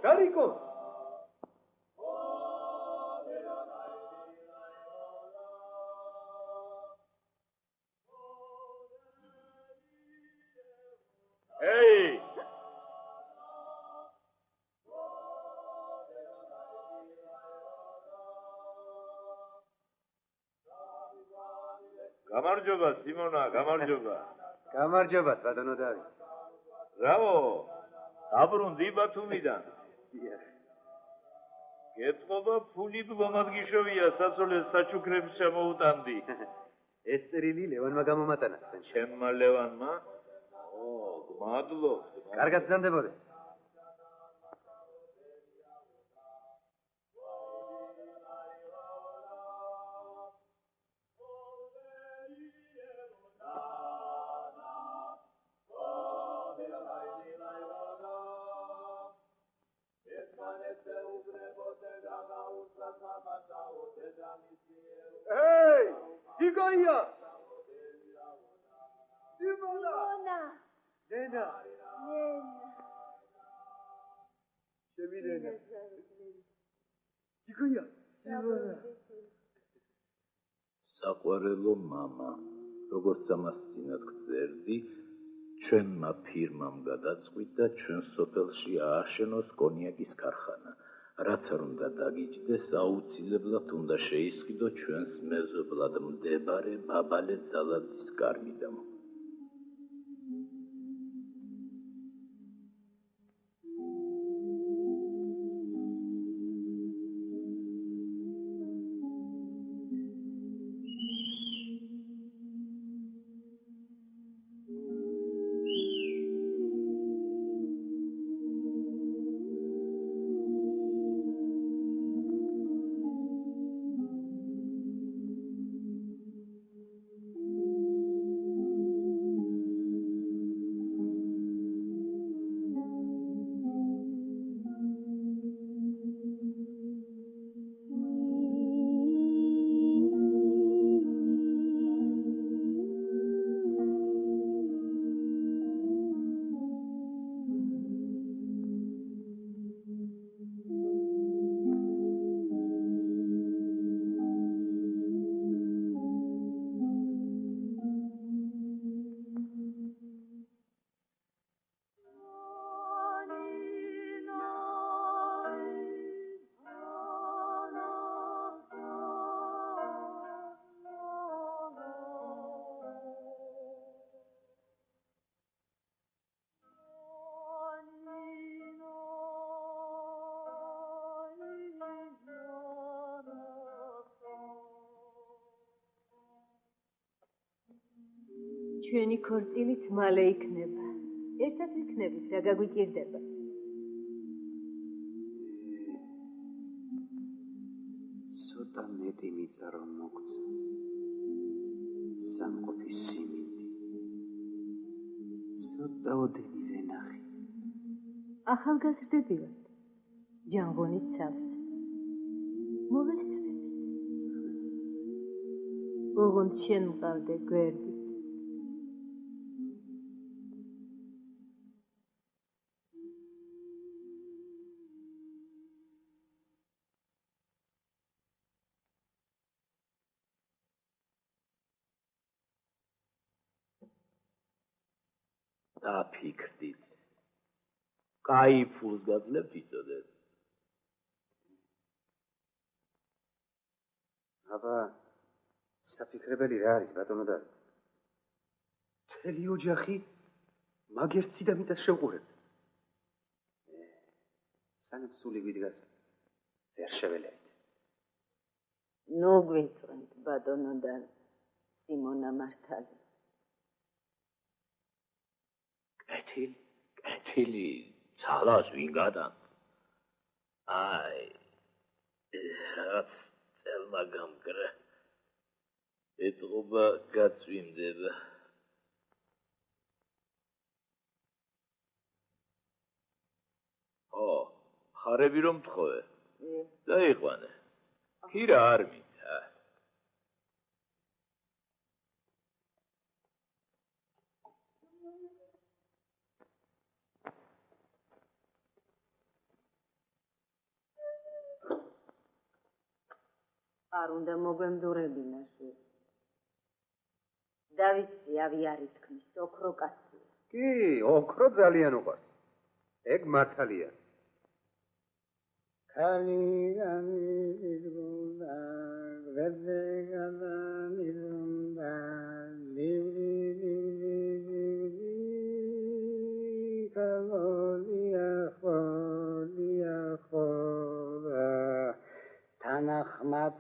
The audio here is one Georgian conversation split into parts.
Dariko! Hey! გამარჯობა სიმონა, გამარჯობა. გამარჯობა, ბატონო დავით. რავო, დაბრუნდი ბათუმიდან. გეტყობა ფული მომადგიშოვია სასოლეს საჩუქრებს შემოუტანდი. ეს წერილი ლევანმა გამომატანა. ჩემმა ლევანმა? ო, გმადლობ. კარგად ზანდებოდე. Hey! Igorya! Simona! Lena! Lena! Igorya! Simona! საყვარელო мама, როგორც ამას წინათ გწერდი, ჩვენმა ფირმამ გადაწყვიტა და ჩვენ სოფელში ააშენოს კონიაკის ქარხანა. რაც არ უნდა დაგიჯდეს, აუცილებლად უნდა შეისყიდო ჩვენს მეზობლად მდებარე ბაბალე ძალაძის კარგიდან. ჩვენი ქორწილიც მალე იქნება. ერთად ვიქნებით, რა გაგვიჭირდება. ცოტა მეტი მიწა რომ მოგცა. სამყოფის სიმინდი. ცოტა ოდენი ვენახი. ახალგაზრდები ვართ. ჯანღონით ცალს. მოვესწრებით. ოღონდ შენ მყავდე გვერდით. დაფიქრდით. კაი ფულს გაძლევთ იწოდეთ. აბა საფიქრებელი რა არის ბატონო და მთელი ოჯახი მაგერცი და მიწას შევყურებთ. სანამ სული გვიდგას ვერ შეველებით. ნუ გვიწვენთ ბატონო და სიმონა მართალი. კეთილი ძალას ვინ გადან? აი რაღაც წელმა გამკრა. ეთყობა გაწვიმდება. ხარები რომ თხოვე. დაიყვანე. ქირა არ მინდა. არ უნდა მოგვემდურებინა შე. დავიცი ავიარი თქმის, ოქრო კაცია. კი, ოქრო ძალიან უყვარს. ეგ მართალია. Kaliranda, Vedeganda, თანახმად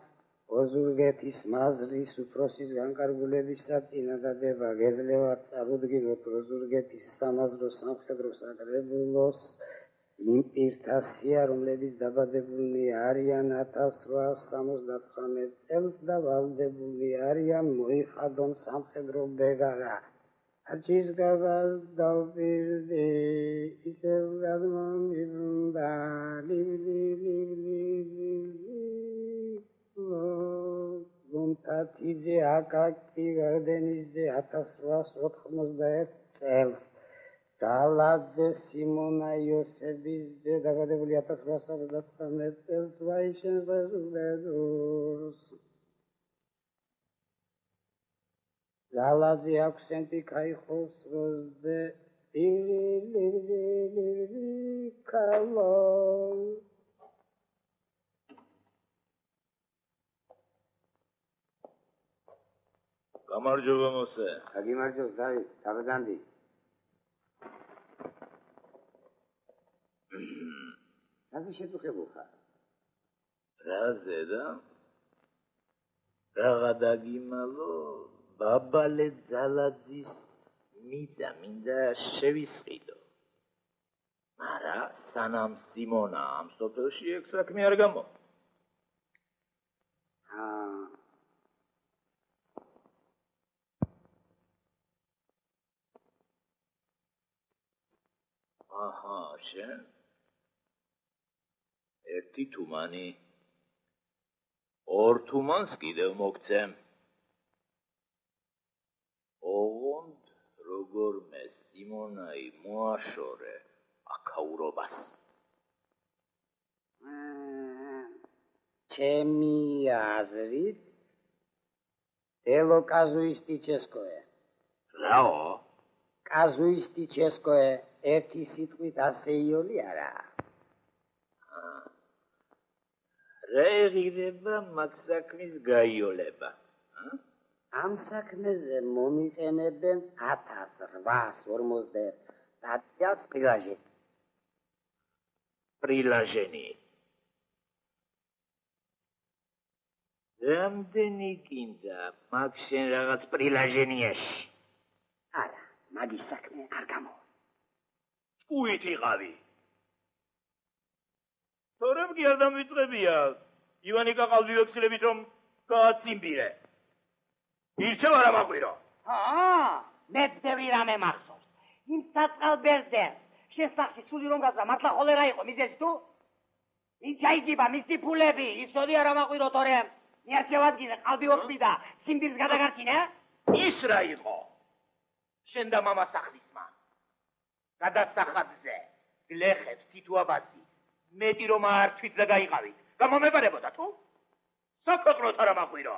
ოზურგეთის მაზრის უფროსის განკარგულების საწინადადება გეძლევათ წარუდგინოთ ოზურგეთის სამაზრო სამხედრო საკრებულოს იმ პირთა სია, რომლებიც დაბადებულნი არიან 1869 წელს და ვალდებული არიან მოიხადონ სამხედრო ბეგარა. არჩის გაბას დავპირდი, ისევ გადმომიბრუნდა, გუმთათიძე აკაკი გარდენიძე 1891 წელს. ძალაძე სიმონა იოსებიძე დაბადებული 1879 წელს ვაიშენს ბაზულედურს. ძალაძე აქვსენტი ქაიხოსროძე კალო. გამარჯობა მოსე. გაგიმარჯოს დავით, დაბადანდი. რაზე შეწუხებულ ხარ? რაზე და? რაღა დაგიმალო, ბაბალე ძალაძის მიწა მინდა შევისყიდო. მარა სანამ სიმონა ამ სოფელში ეგ საქმე არ გამო. აჰა, შენ ერთი თუმანი ორ თუმანს კიდევ მოგცემ. ოღონდ როგორმე სიმონაი მოაშორე აქაურობას. ჩემი აზრით დელო კაზუისტიჩესკოე. რაო? კაზუისტიჩესკოე ერთი სიტყვით ასე იოლი არა. რეღირება მაგ საქმის გაიოლება. ამ საქმეზე მომიყენებენ 1841 სტატიას პრილაჟენი. პრილაჟენი. რამდენი კიდე მაგ შენ რაღაც პრილაჟენიაში. მაგის საქმე არ გამო. ჭკუით იყავი. თორემ კი არ დამვიწყებია. ივანიკა ყალბი ვექსილებით რომ გააციმბირე. ირჩევ არა მაყვირო. მეც ბევრი რამე მახსოვს. იმ საწყალ ბერძენს შესახში სული რომ გაზრა მართლა ხოლერა იყო მიზეზი თუ? ვინ ჩაიჯიბა მისი ფულები? იცოდი არა მაყვირო თორემ. მე შევადგინე ყალბი ოქმიდა სიმბირს გადაგარჩინე? ის რა იყო? შენ და მამა სახლისმა. გადასახადზე გლეხებს თითუაბაზი. მეტი რომ არ თვით და გაიყავით. გამომებარებოდა თუ? საქვეყნოთ არა მაყვირო.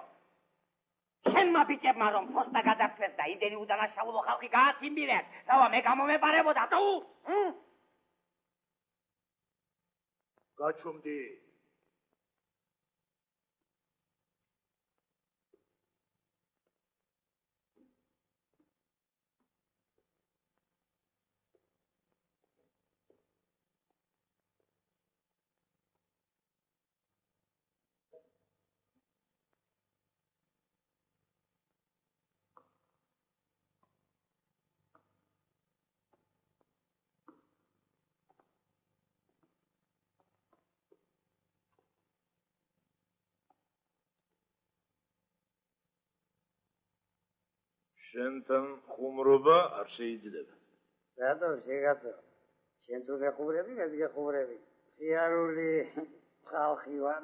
შენმა ბიჭებმა რომ ფოსტა გადართვეს და იმდენი უდანაშაულო ხალხი გააციმბირეს, დავა მე გამომეპარებოდა თუ? გაჩუმდი. შენთან ხუმრობა არ შეიძლება. რატო შეგაცო? შენ თუ გეხუბრები, მეც გეხუბრები. სიარული ხალხი ვარ.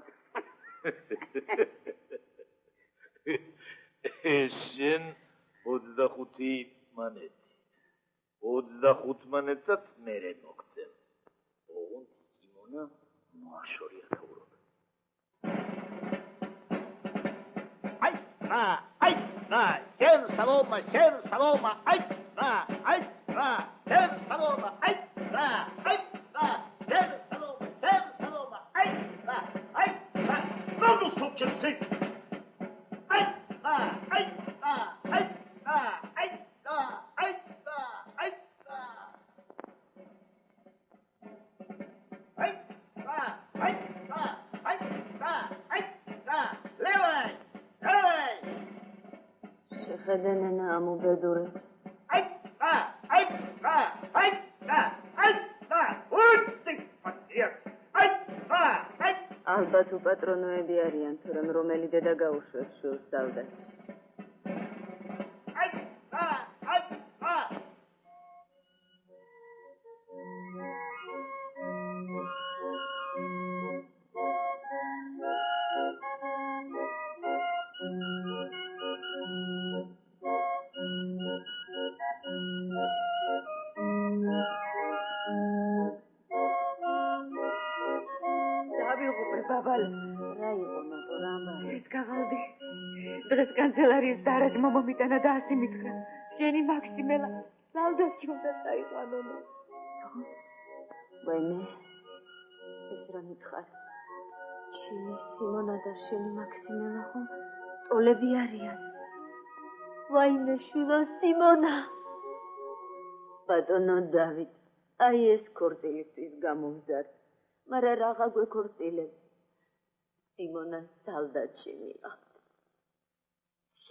შენ 25 მანეთი. 25 მანეთსაც მერე მოგცემ. ოღონდ სიმონა მოაშორია თავრობ. შენ სალომა, შენ სალომა, აი, შენ სალომა, აი, შენ სალომა, აი, ნუ სოჩერცი. შეხედენენ ამუბედურებს. ალბათ უპატრონოები არიან, თორემ რომელი დედა გაუშვებს შვილს სალდატში. დღეს კანცელარიის დარაჯმა მომიტანა და ასე მითხრა. შენი მაქსიმელა სალდატში უნდა წაიყვანონ. ვაიმე, ეს რა მითხარ? ჩემი სიმონა და შენი მაქსიმელა ხომ ტოლები არიან. ვაიმე, შვილო სიმონა. ბატონო დავით, აი ეს ქორწილისთვის გამოვზარდ, მაგრამ რაღა გვექორწილებ. სიმონა სალდატში მიყავ.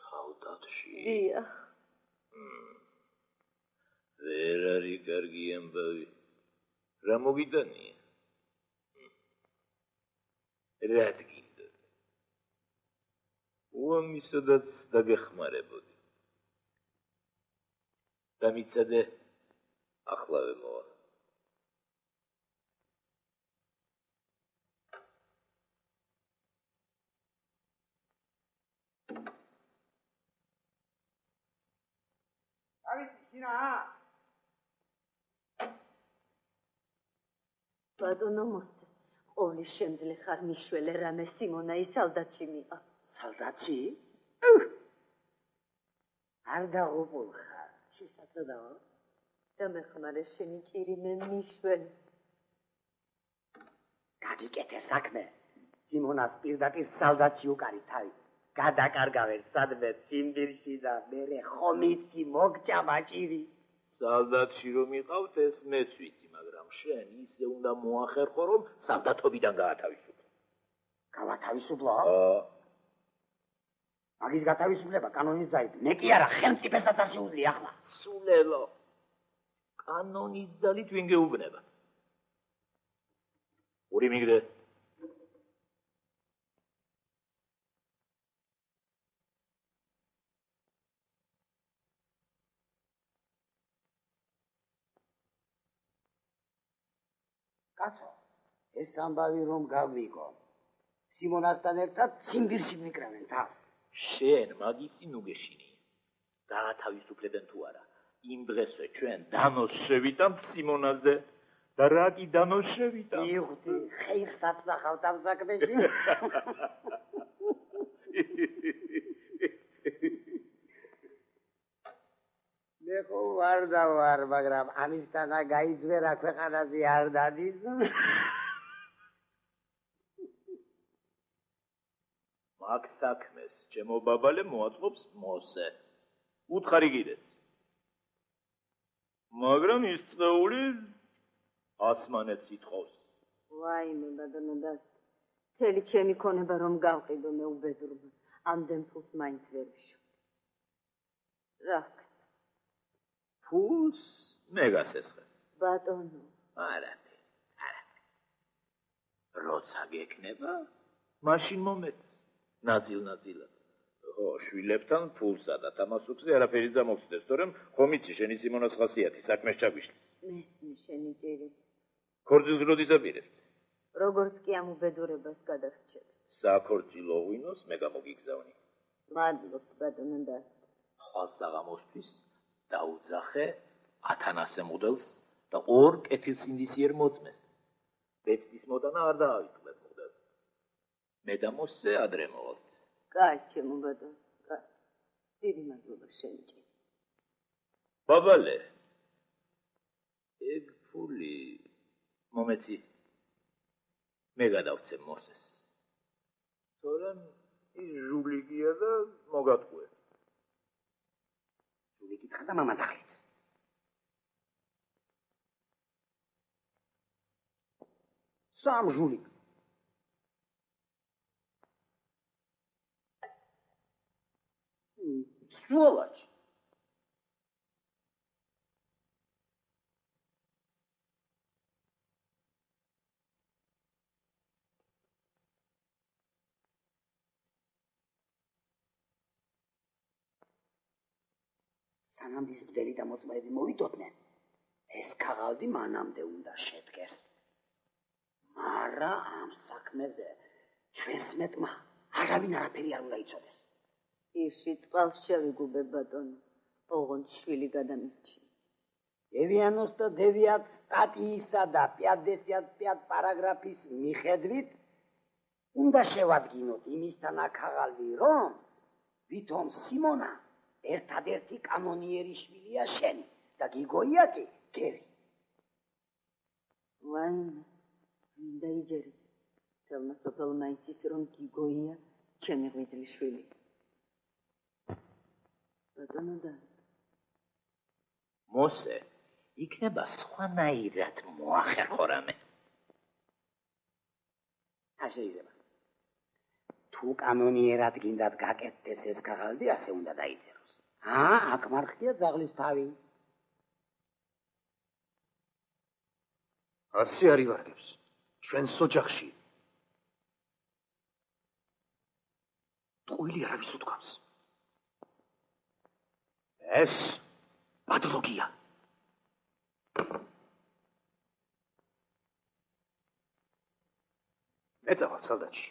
სალდატში? დიახ. ვერ არის კარგი ამბავი. რა მოგიტანია? რა გინდა? უამისოდაც დაგეხმარებოდი. დამიცადე ახლავე მოვა. ბატონო მოსე, ყოვლის შემძლე ხარ მიშველე რამე სიმონა ის სალდატში მიყავ. სალდატში? არ დაღუპულ ხარ, შესაძლოა? დამეხმარე შენი ჭირი მე მიშველე. გაგიკეთე საქმე. სიმონას პირდაპირ სალდატში უკარი თავი. გადაკარგავენ სადმე ციმბირში და მერე ხომიცი მოგჭამა ჭირი. სალდატში რომ იყავთ ეს მეც ვიცი, მაგრამ შენ ისე უნდა მოახერხო რომ სალდატობიდან გაათავისუფლო. გავათავისუფლო? მაგის გათავისუფლება კანონის ძალით. მე კი არა, ხელმწიფესაც არ შეუძლია ახლა. სულელო. კანონის ძალით ვინ გეუბნება? ორი მიგრე. კაცო, ეს ამბავი რომ გავიგო. სიმონასთან ერთად ციმბირში მიკრავენ თავს. შენ მაგისი ნუ გეშინი. გაათავისუფლებენ თუ არა. იმ დღესვე ჩვენ დანოს შევიტანთ სიმონაზე და რა კი დანოს შევიტანთ? იხდი, ხეირს დაწნახავთ ამ საქმეში. მე ხო ვარ და ვარ, მაგრამ ამისთანა გაიძვერა ქვეყანაზე არ დადის. მაგ საქმეს ჩემო ბაბალე მოაწყობს მოსე. უთხარი კიდეც. მაგრამ ის წეული აცმანეთს ითხოვს. ვაიმე, ბატონო და მთელი ჩემი ქონება რომ გავყიდო მე უბედურმა. ამდენ ფულს მაინც ვერ ვიშო. რა ფულს მე გასესხე. ბატონო, არაფერი. როცა გექნება, მაშინ მომეც. ნაწილ-ნაწილად. ხო, შვილებთან ფულსა და თამასუქზე არაფერი დამოგცდეს, თორემ ხომ იცი შენი სიმონას ხასიათი, საქმეს ჩაგვიშლის. მესმე შენი ჭირი. ქორწილს რო დიზაპირებ. როგორც კი ამ უბედურებას გადაგრჩებ. საქორწილო ღვინოს მე გამოგიგზავნი. მადლობთ, ბატონო და ხვალ საღამოსთვის დაუძახე ათანასე მოდელს და ორ კეთილსინდისიერ მოწმეს. ბეწვის მოდანა არ დაავიწყებ მოდელს. მე და მოსე ადრე მოვალთ. კაი, ჩემო ბატონო, კაი. დიდი მადლობა შენი ჭირი. ბაბალე, ეგ ფული მომეცი. მე გადავცემ მოსეს. თორემ ის ჟულიკია და მოგატყუე. ჟულიკიც ხარ და მამაცახლიც. სამ ჟულიკ. Сволочь! სანამ ის ბდელი და მოწმეები მოვიდოდნენ, ეს ქაღალდი მანამდე უნდა შედგეს. მარა ამ საქმეზე ჩვენს მეტმა არავინ არაფერი არ უნდა იცოდეს. ირში წყალს შევიგუბებ, ბატონო. ოღონდ შვილი გადამირჩიე. დევიანოს და დევიათ სტატიისა და 55 პარაგრაფის მიხედვით უნდა შევადგინოთ იმისთან აქაღალდი, რომ ვითომ სიმონა ერთადერთი კანონიერი შვილია შენი და გიგოია კი გერი. ვაიმე, მინდა იჯერი. თელმა სოფელმა იცის, რომ გიგოია ჩემი ღვიძლი შვილი. ბატონო და მოსე, იქნება სხვანაირად მოახერხო რამე. არ შეიძლება. თუ კანონიერად გინდათ გაკეთდეს ეს ქაღალდი, ასე უნდა დაიწეროს. აქ მარხდია ძაღლის თავი. ასე არ ივარგებს. ჩვენს ოჯახში. ტყუილი არავის უთქვამს. ეს პათოლოგია. ეწავალ სალდათში.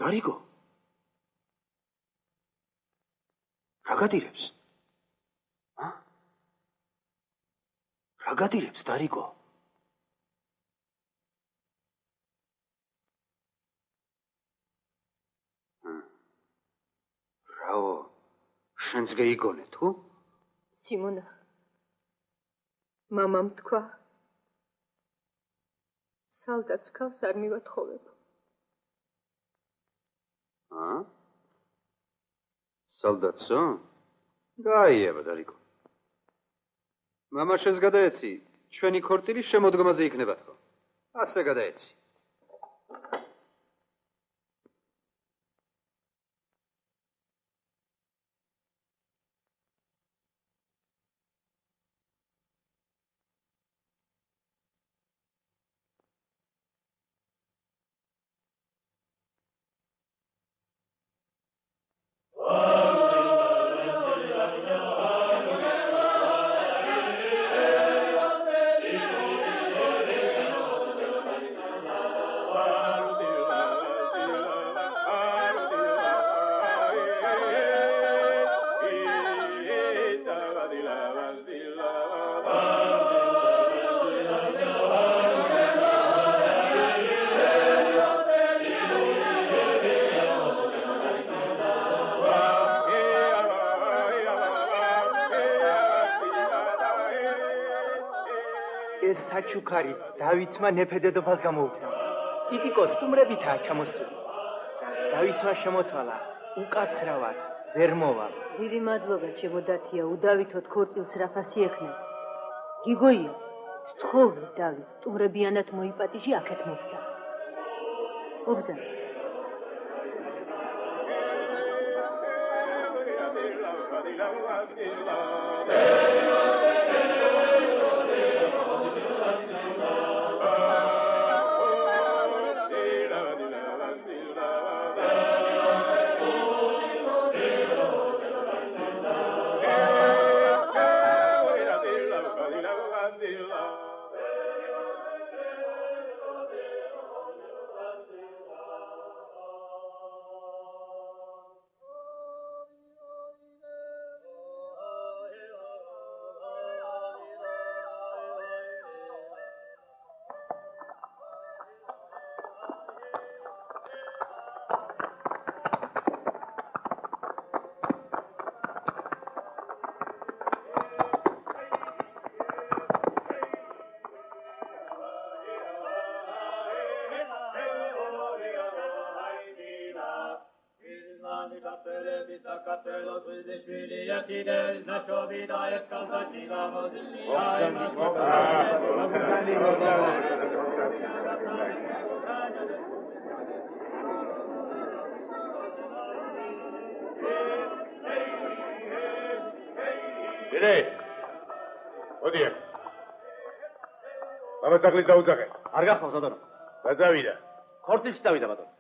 დარიგო. რა გადირებს? რა გადირებს, დარიგო? რაო, შენს გეიგონე თუ? სიმონა, მამამ თქვა, სალდაც ქალს არ მივათხოვებ. სალდაცო? გაიება დარიკო. მამაშენს გადაეცი, ჩვენი ქორწილი შემოდგომაზე იქნება თქო. ასე გადაეცი. საჩუქარი დავითმა ნეფედედობას გამოუგზავნა. ტიტიკო სტუმრებითაა ჩამოსული. დავითმა შემოთვალა, უკაცრავად ვერ მოვა. დიდი მადლობა, ჩემო დათია, უდავითოდ ქორწილს რაფასი ექნება. გიგოია, სთხოვე დავით, სტუმრებიანად მოიპატიჟი, აქეთ მოგზავნე. მოგზავნე. ოდიე. მამასახლის დაუძახე. არ გახავს ბატონო. რა წავიდა? ქორწილში წავიდა ბატონო.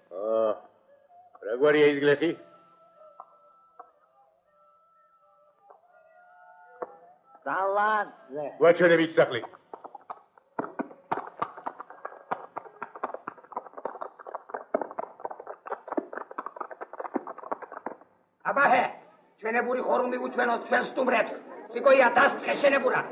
რა გვარია ის გლეხი? ძალადზე. გვაჩვენე მის სახლი. აბაჰე, ჩვენებური ხორუმი უჩვენოთ ჩვენ სტუმრებს. სიკოია დასწრე შენებურა.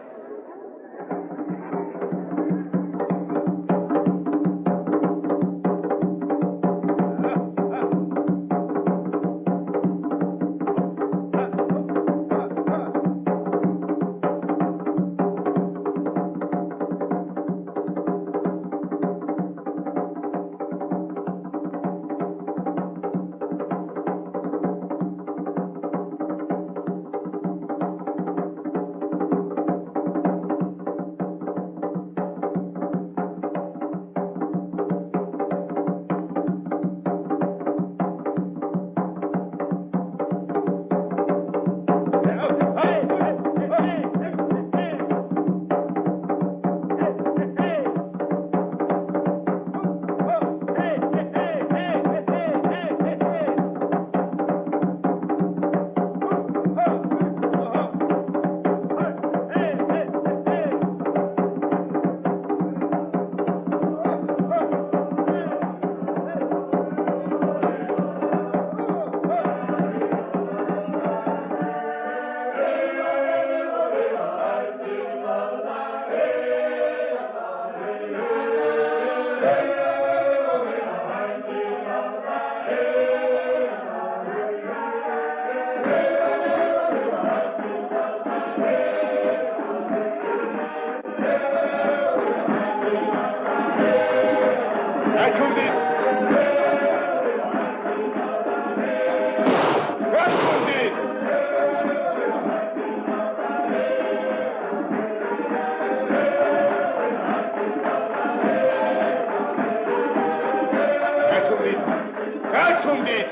გაჩუმდით.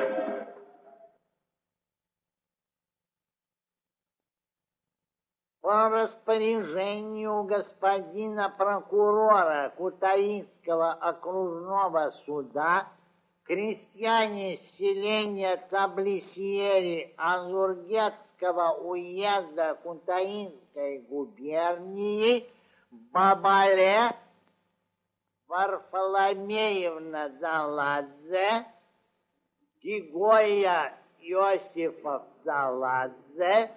По распоряжению господина прокурора Кутаисского окружного суда крестьяне селения Таблисьери Азургетского уезда Кутаисской губернии Бабале Варфоломеевна Заладзе, Гигоя Иосифов Заладзе,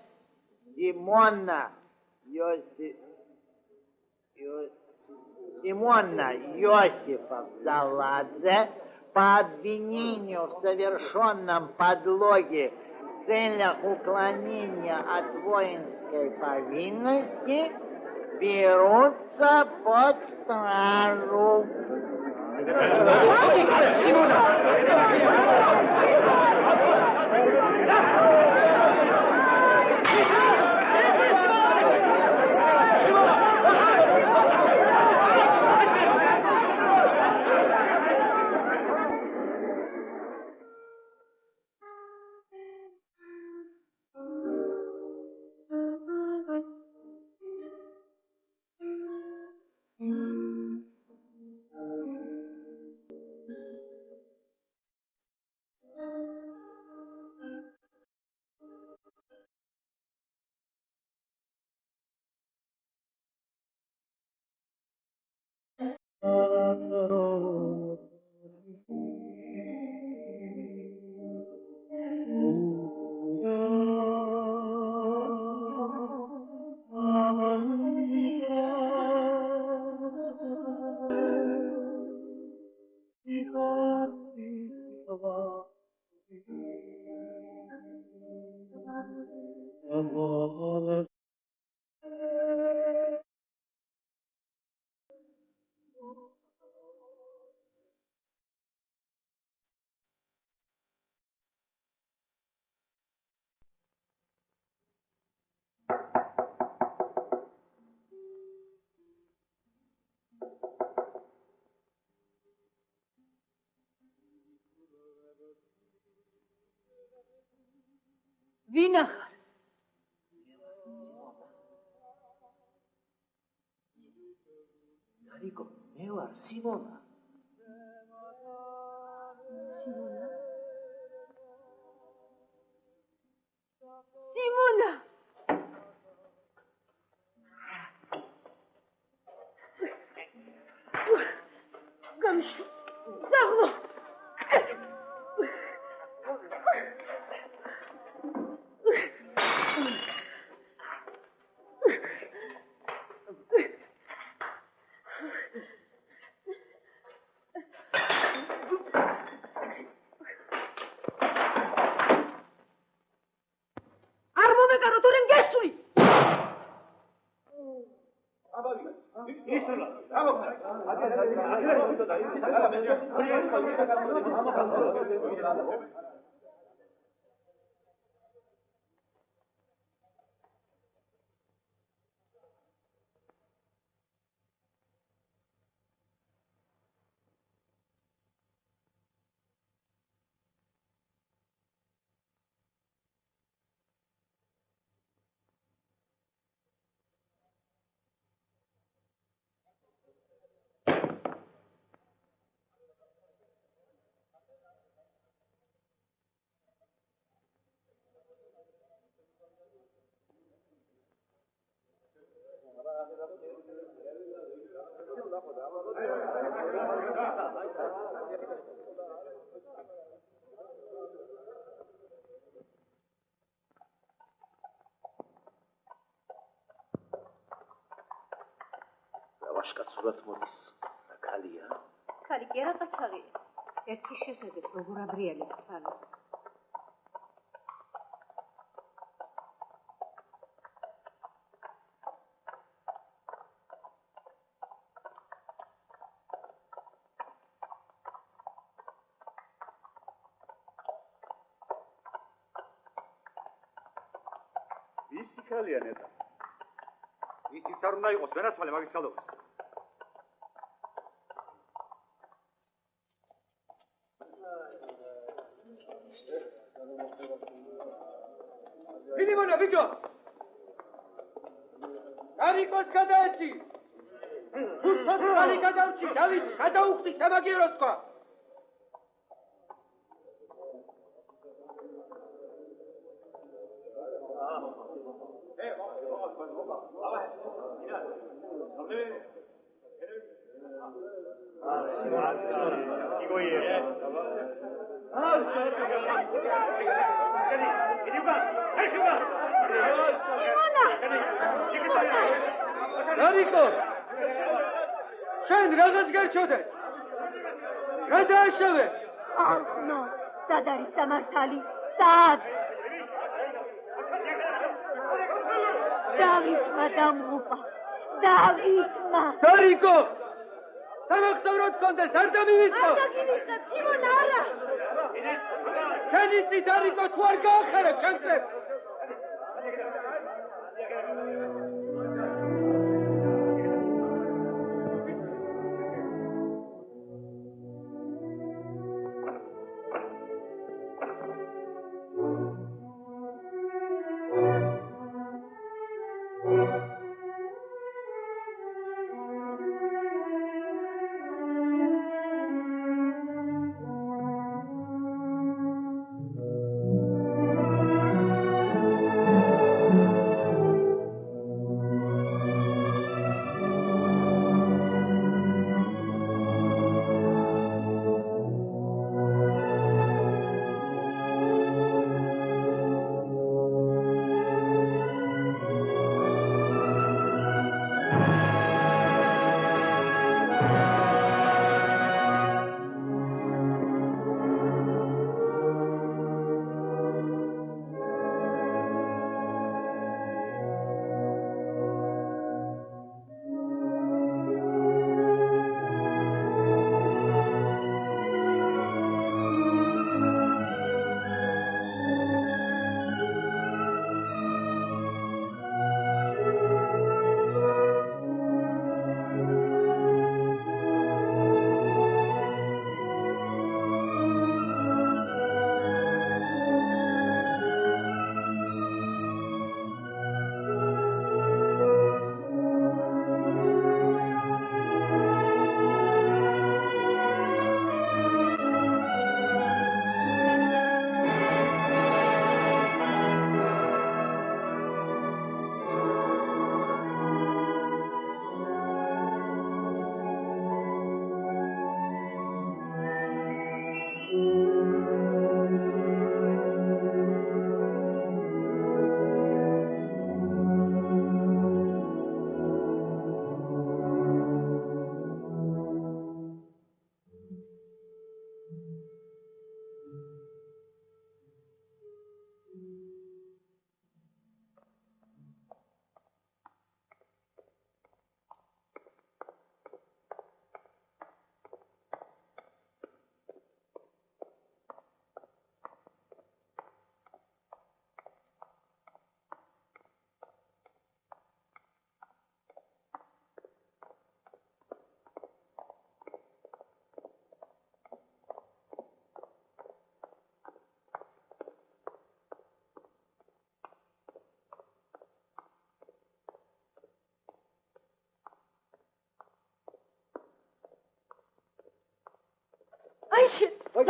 Симона Иосифов Заладзе по обвинению в совершенном подлоге в целях уклонения от воинской повинности берутся под стражу. ვინ ახარ? რიკო, მე ვარ სიმონა. სიმონა! გამიშო. ზაღლო. ვაშკაცურად მოდის ქალია. ქალი კი არა ყაჩაღია. ერთი შეხედეთ როგორ აბრიალებს თვალს. ვისი ქალია ნეტა? ისიც არ უნდა იყოს ვერასვალე მაგის ხალხს. სიმონა, ბიჭო! გარიკოს გადაეცი! თუთოს ხალი გადავჭი, დავით, გადაუხდი სამაგიეროს თქვა! გარიკო! შენ რაღაც გერჩოდე? გადააშოვე! ახნო, სად არის სამართალი? სად? დავითმა დამღუპა. დავითმა. გარიკო! სამახსოვროდ კონდეს, არ დამივიწყო! არ დაგივიწყე, სიმონ არა! შენი წით არიკო თუ არ გაახერებ ჩემწებ!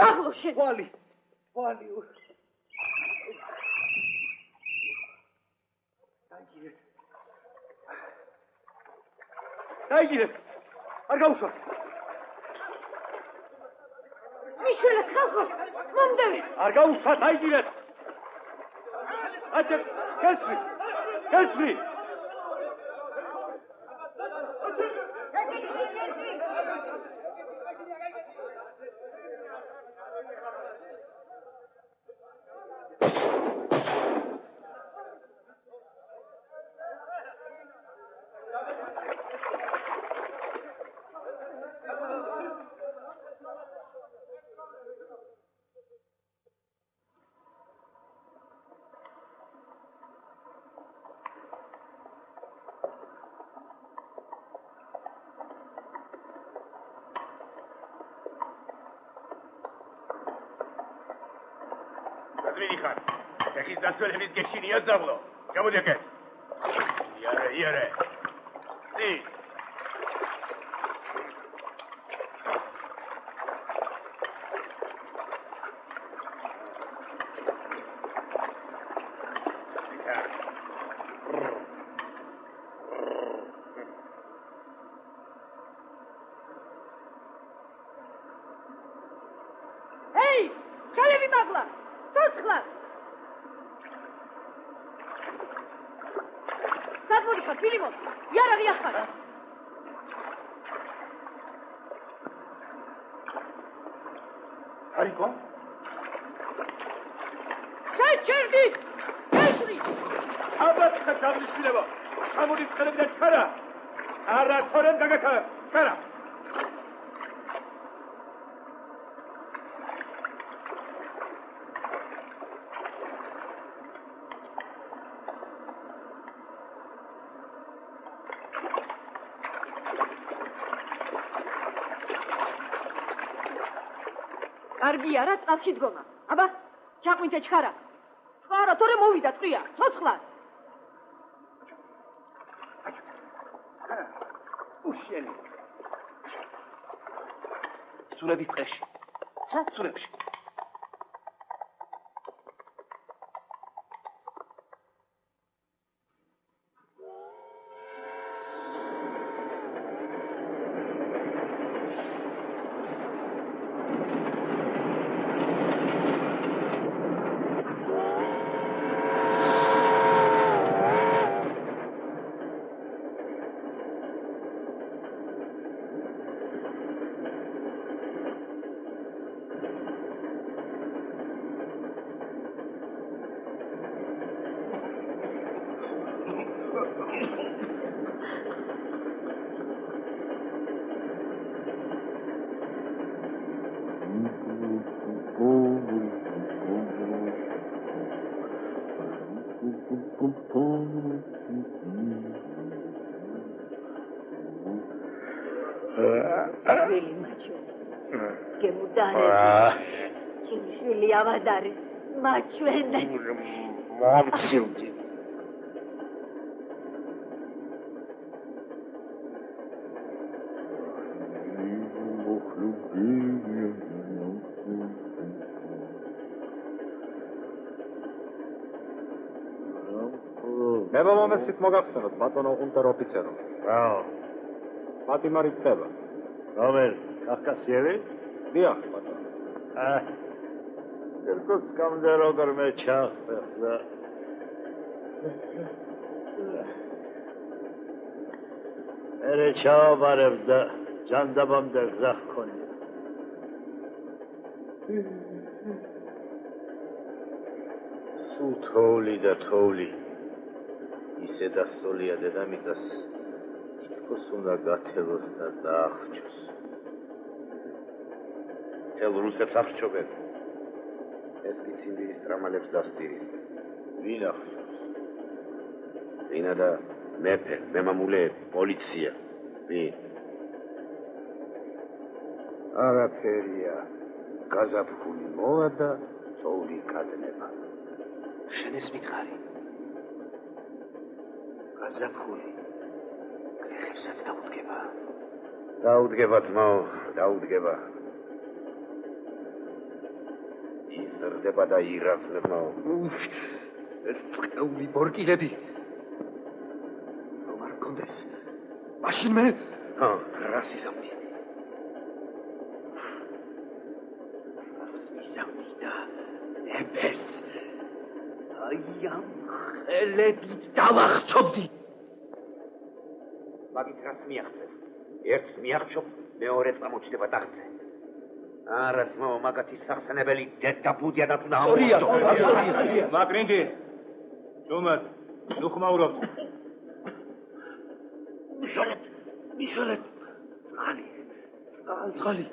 დაღლო შენ. ვალი. დაიგირეთ. არ გაუშვა. მიშველა ხალხო, მომდევი. არ გაუშვა, დაიგირეთ. აჩე, გესვი. Размени хат. ეხის დაცველების გეშინია ზავლო. გამოდი აკეთ. იარე. დი. არიკო? შეჩერდით! ეშრი! აბათ ხათავისილება. გამოდის ხელებიდან ჩარა. არა თორემ გაგაჩარა. ჩარა. კარგია რა წყალში დგომა. აბა, ჩაყვინთე ჩხარა. ჩხარა, თორე მოვიდა ტყია, ცოცხლად. უშენი. სულების ტყეში. სულებში. შვილი მაჩვენ. გემუდარე. ჩემი შვილი ავადარი. მაჩვენ. მომცილდი. მე მომეცით მოგახსენოთ ბატონო უნტერ ოფიცერო. რა? პატიმარი ხდება. რომელ? კავკასიელი? დიახ, ბატონო. ერგოც გამდა როგორ მე ჩახდა. ერე ჩავაბარებდა ჯანდაბამდე გზა ჰქონია. სულ თოვლი და თოვლი. ისე დასწოლია დედამიწას. თითქოს უნდა გათელოს და დაახრჩოს. თელ რუსებს ახრჩობენ. ეს კი ციმბირის ტრამალებს დასტირის. ვინ ახრჩობს? ვინა და მეფე, მემამულეები, პოლიცია. ვინ? არაფერია. გაზაფხული მოვა და წოვი გადნება. შენ ეს მითხარი. გაზაფხული. გლეხებსაც დაუდგება. დაუდგება ძმაო, დაუდგება. იზრდება და ირაზნებაო. ეს წყეული ბორკილები. რომ არ გქონდეს. მაშინ მე რას იზამდი? და ნებეს. აი ამ ხელებით დავახცობდი. მაგით რას მიაღწევ? ერთს მიაღწევ, მეორე წამოჩდება ტახტზე. არა ძმაო, მაგათი სახსენებელი დედაბუდია და თუნდა სწორია. მაგრინდი. ჯუმად, ნუ ხმაურობთ. მიშალეთ. წყალი.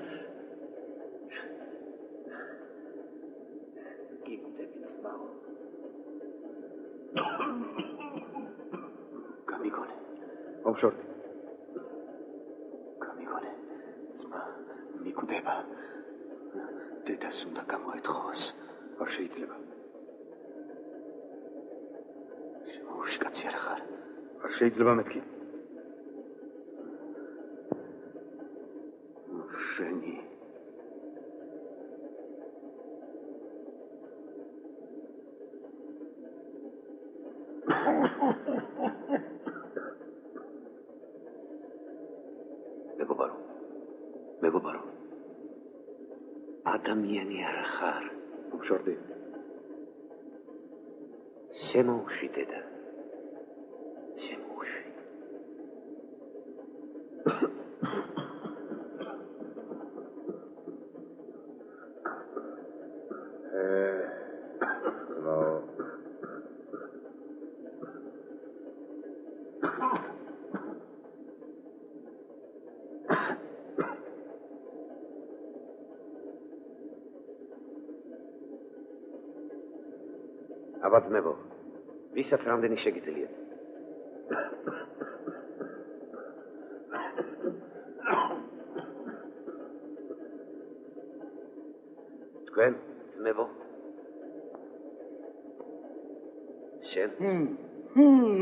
გიგდები ძმაო. გამიგონე. მომშორდი. გამიგონე. ძმა მიგდება. დედას უნდა გამოეთხოს. არ შეიძლება. უშ კაცი არ ხარ. არ შეიძლება მეთქი. შენი მეგობარო. ადამიანი არ ხარ. უშორდი. შემოუშვი დედა. შემოუშვი. აბაძმებო, ვისაც რამდენი შეგიძლიათ. თქვენ, ძმებო? შენ?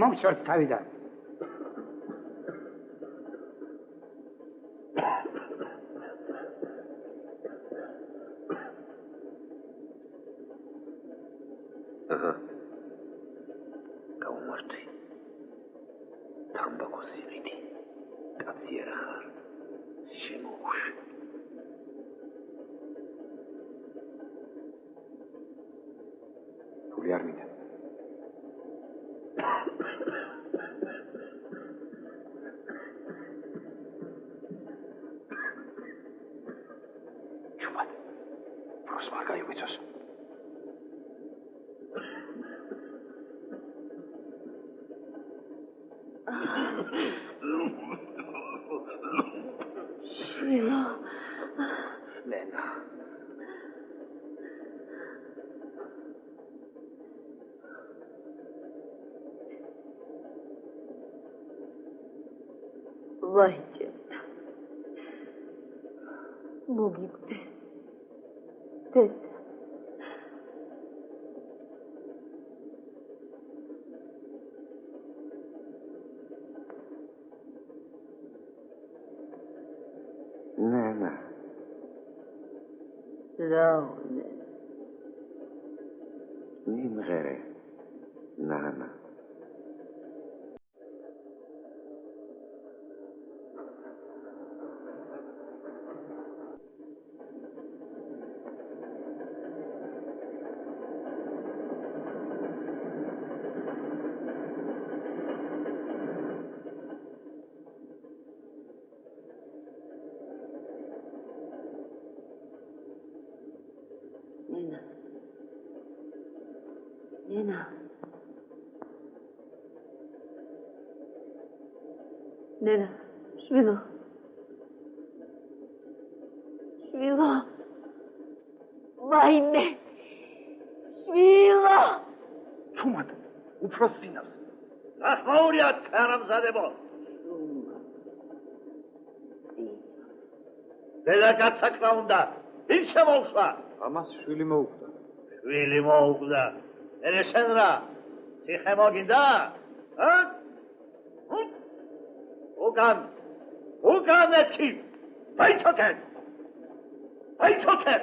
მოგწორთ თავიდან. გაუმართვი. თამბაქოს იყიდი. კაცი არ ხარ. შემოუშვი. ფული არ მინდა. ჩუბად. პროსმა გაიგვიწოს. შვილო. ნენა. ვაიჭე. მოგიგდე. დედა. ნანა. რაუნე. მიმღერე. ნანა. ნენა. ნენა. ნენა, შვილო. შვილო. ვაიმე. შვილო. ჩუმად, უფრო წინავს. ნახმაურიათ, ხარამზადებო. დედა კაცაკმა უნდა. ვინ შემოუშვა? ამას შვილი მოუკვდა. შვილი მოუკვდა. ელე შენ რა? ციხე მოგინდა? უკან მეთქი. დაიჩოქენ. დაიჩოქენ.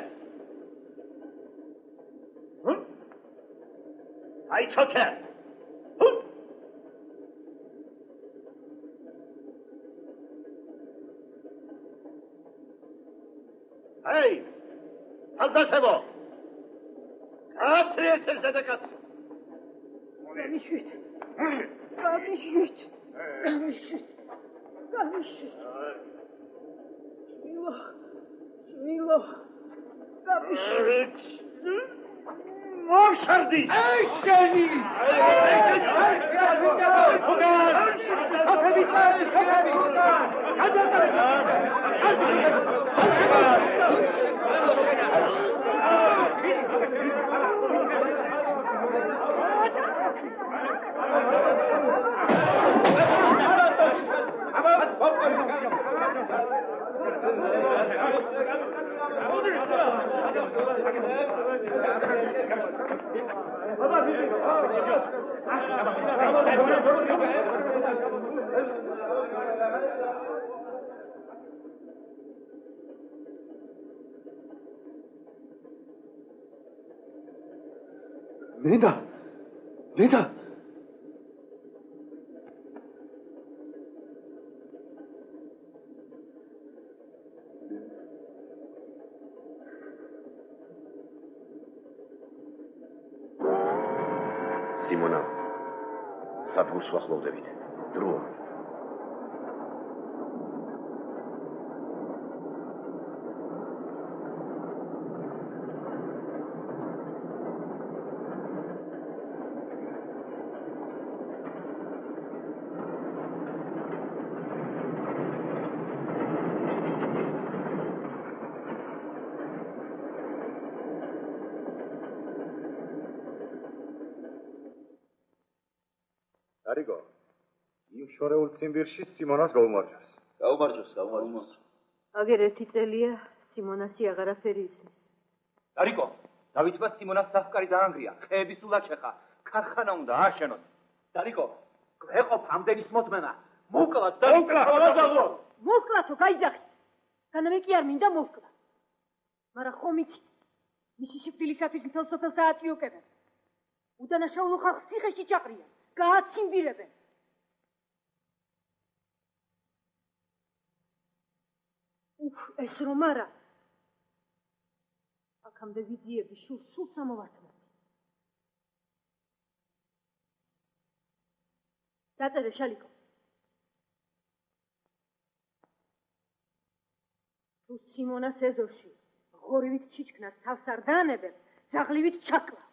Hey! Aldatebo! Kaçıyet sizde kaç! Gamişüt! Şmilo! Gamişüt! Mavşardi! Ey seni! ნედა სიმონა სადგურს ვახლოვდებით დროა არიგო იმ შორეულ ციმბირში სიმონას გაუმარჯოს. გაუმარჯოს. აგერ ერთი წელია სიმონასი აღარაფერი ისმის. არიგო, დავითმა სიმონას საფკარი დაანგრია, ხეები სულად შეხა, ქარხანა უნდა ააშენოს. არიგო, ეყოფ ამდენის მოწმენა. მოკლათ და მოვკლათო, გაიძახი. განამე კი არ მინდა მოვკლა. მაგრამ ხომ იცი, მისი სიკვდილისათვის მთელ სოფელს ააწიოკებენ. უდანაშაულო ხალხს ციხეში ჭაყრიან. გააციმბირებენ. ეს რომ არა. აქამდე ვიდიები სულ სამოვართმევთ. დაწერე შალიკო. თუ სიმონას ეზოში ღორივით ჩიჩქნას თავს არ დაანებებ, ძაღლივით ჩაკლა.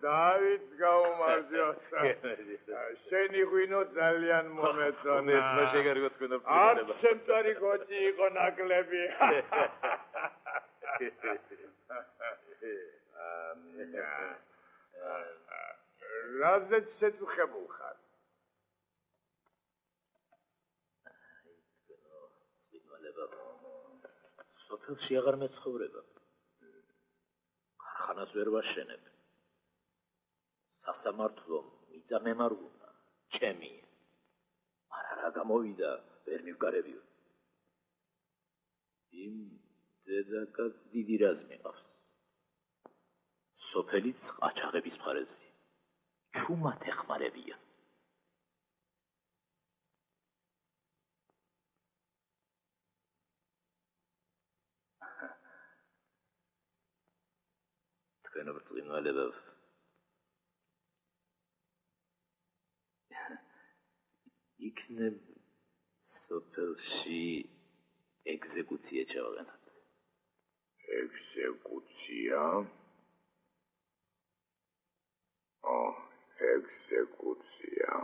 დავით გაუმარჯოს. შენი ღვინო ძალიან მომეწონა. არ შემწარი გოჭი იყო ნაკლები. რაზეც შეწუხებულ ხარ? სოფელში აღარ მეცხოვრება. ქარხანას ვერ ვაშენებ. სასამართლო მიწამემარგუნა ჩემი. მაგრამ რა გამოვიდა, ვერ მივგარებიო. იმ დედაკაც დიდი რაზმი ყავს. სოფელიც ყაჩაღების მხარეზე. ჩუმად ეხმარებია. თქვენ ბრწყინვალება იქნებ სოფელში ეგზეკუცია ჩავაყენოთ. ეგზეკუცია? ეგზეკუცია.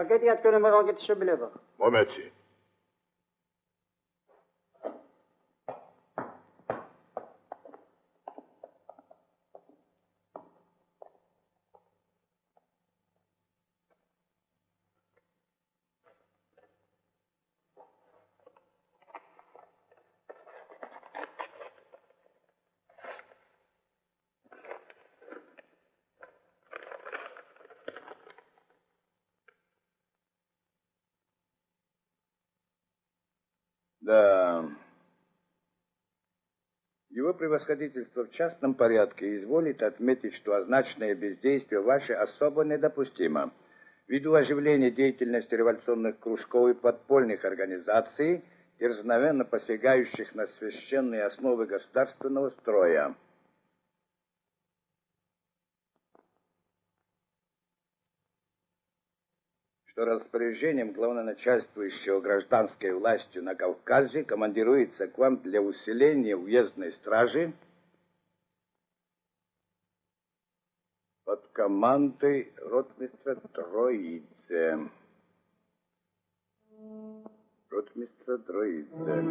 აგეთი ატკენა მაგალითი შებილება. მომეცი. Да. Его превосходительство в частном порядке изволит отметить, что означенное бездействие ваше особо недопустимо. Ввиду оживления деятельности революционных кружков и подпольных организаций, дерзновенно посягающих на священные основы государственного строя. что распоряжением главноначальствующего гражданской властью на Кавказе командируется к вам для усиления уездной стражи под командой ротмистра Троидзе. Ротмистра Троидзе.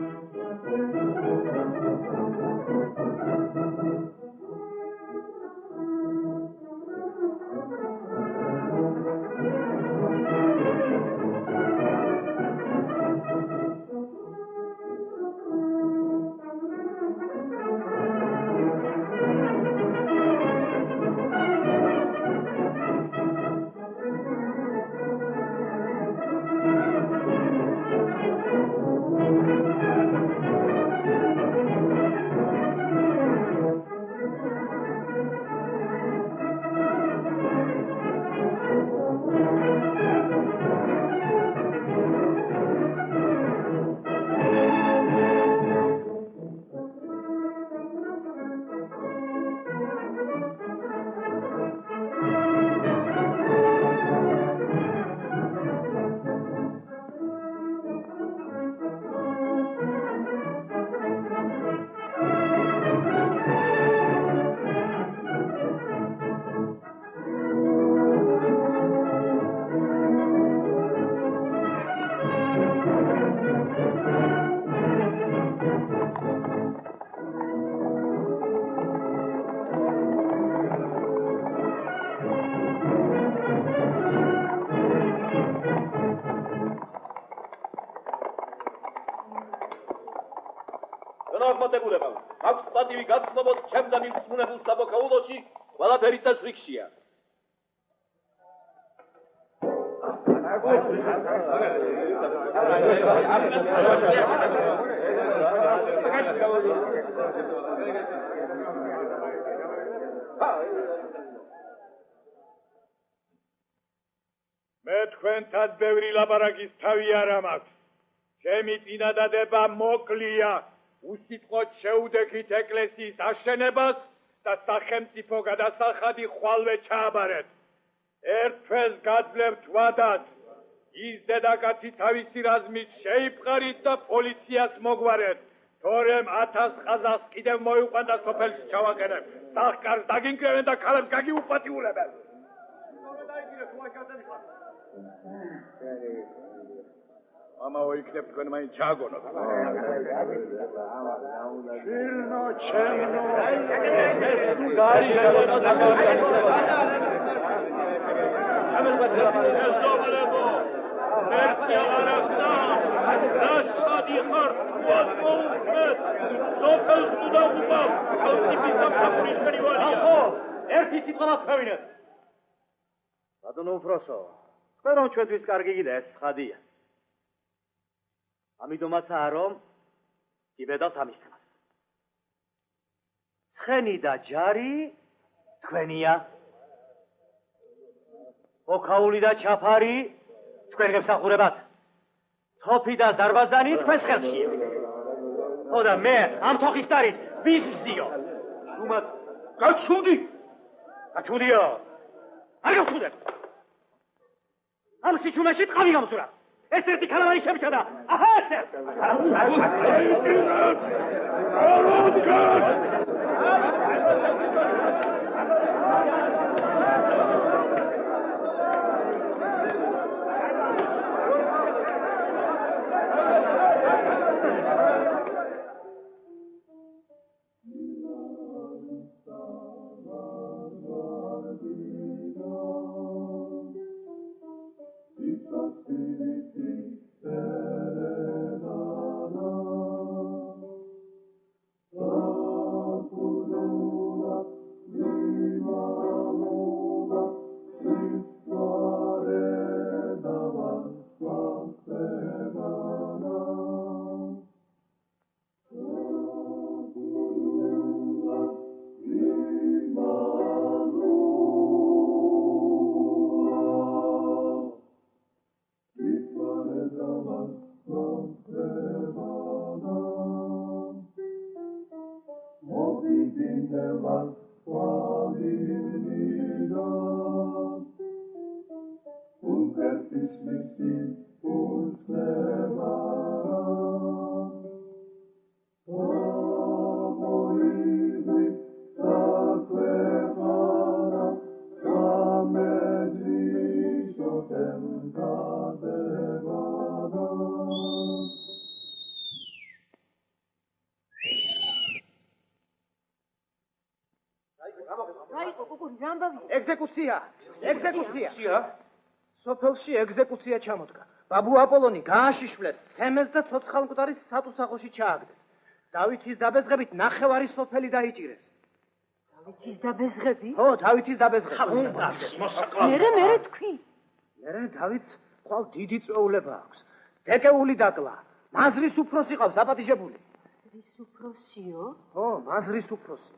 აქვს პატივი გაცნობოთ ჩემთან მისმუნებულ საბოქაულოში ყველაფერი წესრიგშია. მე თქვენთან ბევრი ლაპარაკის თავი არ მაქვს. ჩემი წინადადება მოკლია. უსიტყვოდ შეუდექით ეკლესიის აშენებას და სახელმწიფო გადასახადი ხვალვე ჩააბარეთ. ერთ თვეს გაძლევთ ვადას. ის დედაკაცი თავისი რაზმით შეიფყარით და პოლიციას მოგვარეთ. თორემ 1000 ყაზახს კიდევ მოიყვან და სოფელში ჩავაყენებ. სახკარს დაგინგრევენ და ქალებს გაგიუპატიურებენ. ამაო იქნებ თქვენ მაინც ჩააგონოთ. შილნო ჩემნო ერთი სიტყვა მაქავინეთ. ბატონო უფროსო, თქვენ რომ ჩვენთვის კარგი გიდა ეს ხადია. ამიტომაცაა რომ იბედავთ ამისთანას. ცხენი და ჯარი თქვენია. ოქაული და ჩაფარი თქვენ გემსახურებათ. თოფი და ზარბაზანი თქვენს ხელშია. ხო და მე ამ თოხის დარით ვის ვსდიო? შუმად გაჩუნდი. გაჩუნდიო. არ გავჩუნდეთ. ამ სიჩუმეში ტყავი გამოსურა. ეს ერთი ქალავანი შემჩადა. აჰა ესე. ეგზეკუცია. სოფელში ეგზეკუცია ჩამოდგა. ბაბუ აპოლონი გააშიშვლეს, ცემეს და ცოცხალმკვდარის სატუსაღოში ჩააგდეს. დავითის დაბეზღებით ნახევარი სოფელი დაიჭირეს. დავითის დაბეზღები? ხო, დავითის დაბეზღები. მერე თქვი. მერე დავითს ხვალ დიდი წვეულება აქვს. დეკეული დაკლა. მაზრის უფროსი ყავს დაპატიჟებული. მაზრის უფროსიო? ხო, მაზრის უფროსი.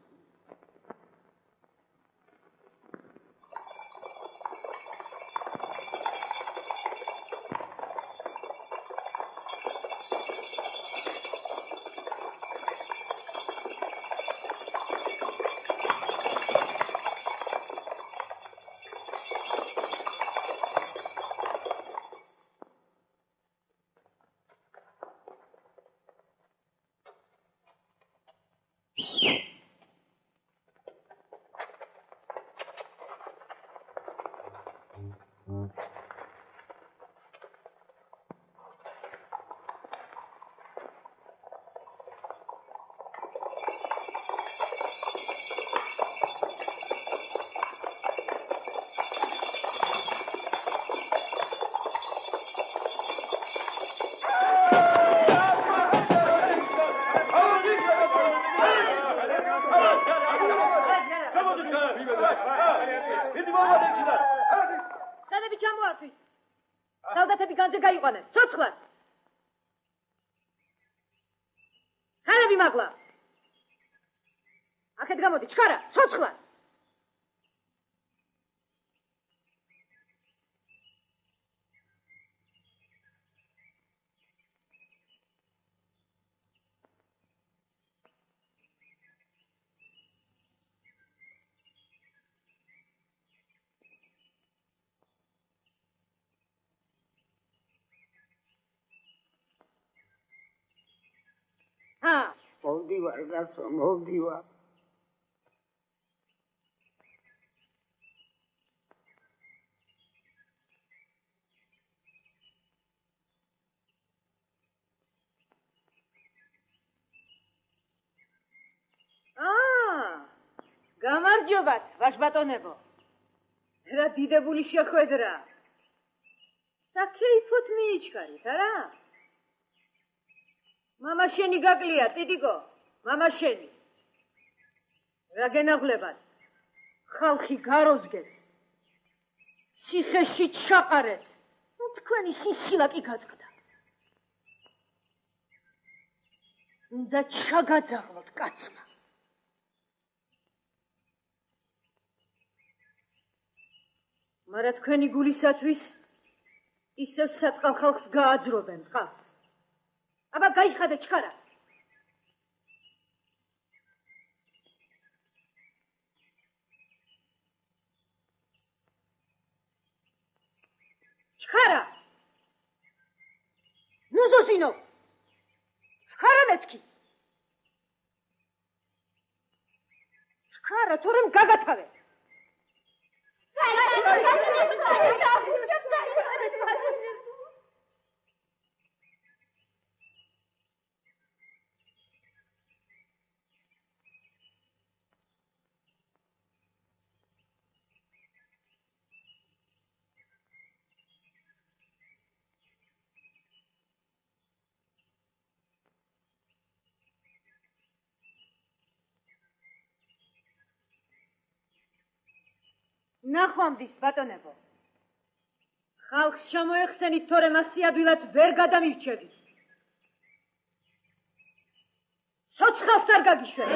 მოვდივარ, რაცო, მოვდივარ. გამარჯობათ, ვაშბატონებო. რა დიდებული შეხვედრა. საკეიფოთ მიიჩქარით, არა? მამა შენი გაკლია, ტიტიკო, მამა შენი. რა გენაღლებათ? ხალხი გაროზგეთ. ციხეში ჩაყარეთ. თქვენი სისილა კი გაწყდა. უნდა ჩაგაძაღლოთ კაცმა. მარა თქვენი გულისათვის ისევ საწყალ ხალხს გააძრობენ წყალს. აბა გაიხადე ჩქარა. ჩქარა. ნუ ზოსინო. ჩქარა მეთქი. ჩქარა თორემ გაგათავე. ნახვამდის ბატონებო. ხალხს შემოეხსენით, თორემ ასი ადვილად ვერ გადამირჩევით. ცოცხალს არ გაგიშვენ.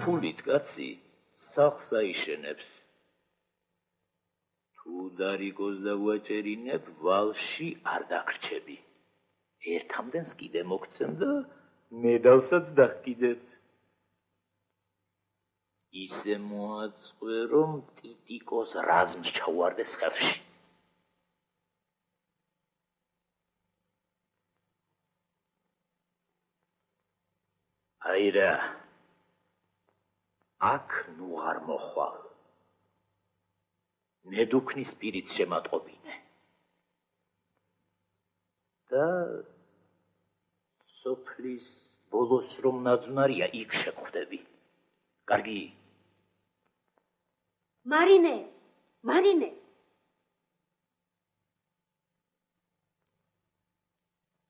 ფულით კაცი სახლს აიშენებს. თუ დარიგოს დაგვაჭერინებ, ვალში არ დაგრჩები. ერთამდენს კიდე მოგცემ და მედალსაც დაგკიდებ. ისე მოაწყვე, რომ ტიტიკოს რაზმს ჩაუვარდეს ხელში. აი რა, აქ ნუ არ მოხვალ. ნედუქნის პირით შემატყობინე. და სოფლის ბოლოს რომ ნაძვნარია, იქ შეგხვდები. კარგი? მარინე.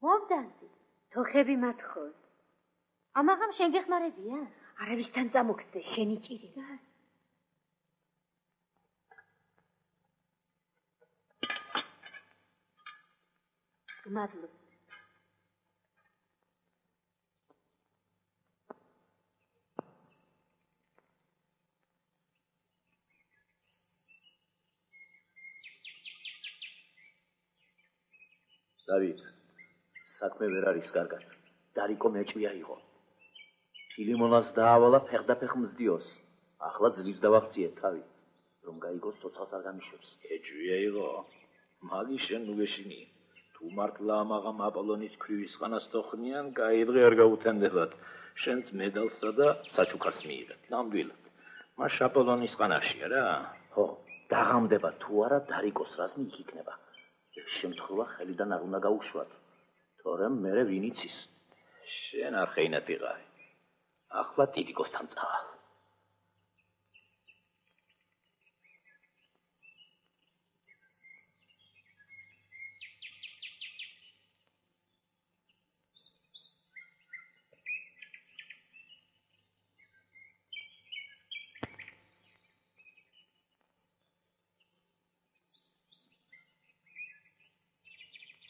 მოვდანდი, თოხები მათხოვს. ამაღამ შენ გეხმარებია? არავისთან წამოგცდე, შენი ჭირი რა. მადლობ. დავით, საქმე ვერ არის კარგად. დარიკო მეჭვია იყო. ფილიმონას დაავალა ფეხდაფეხ მზდიოს. ახლა ძლივს დავახციეთ თავი, რომ გაიგოს ცოცხალს არ გამიშვებს. ეჭვია იყო. მაგის შენ ნუ გეშინი. თუ მართლა ამაღამ აპოლონის ქვრივისყანას თოხნიან, გაიდღე არ გაუთენდებათ. შენც მედალსა და საჩუქარს მიიღეთ. ნამდვილად. მას აპოლონის ყანაშია რა. ხო, დაღამდება თუ არა დარიკოს რაზმი იქ იქნება. ეს შემთხვევა ხელიდან არ უნდა გაუშვათ. თორემ მერე ვინ იცის? შენ არ ხეინად იყავი. ახლა ტიტიკოსთან წავალ.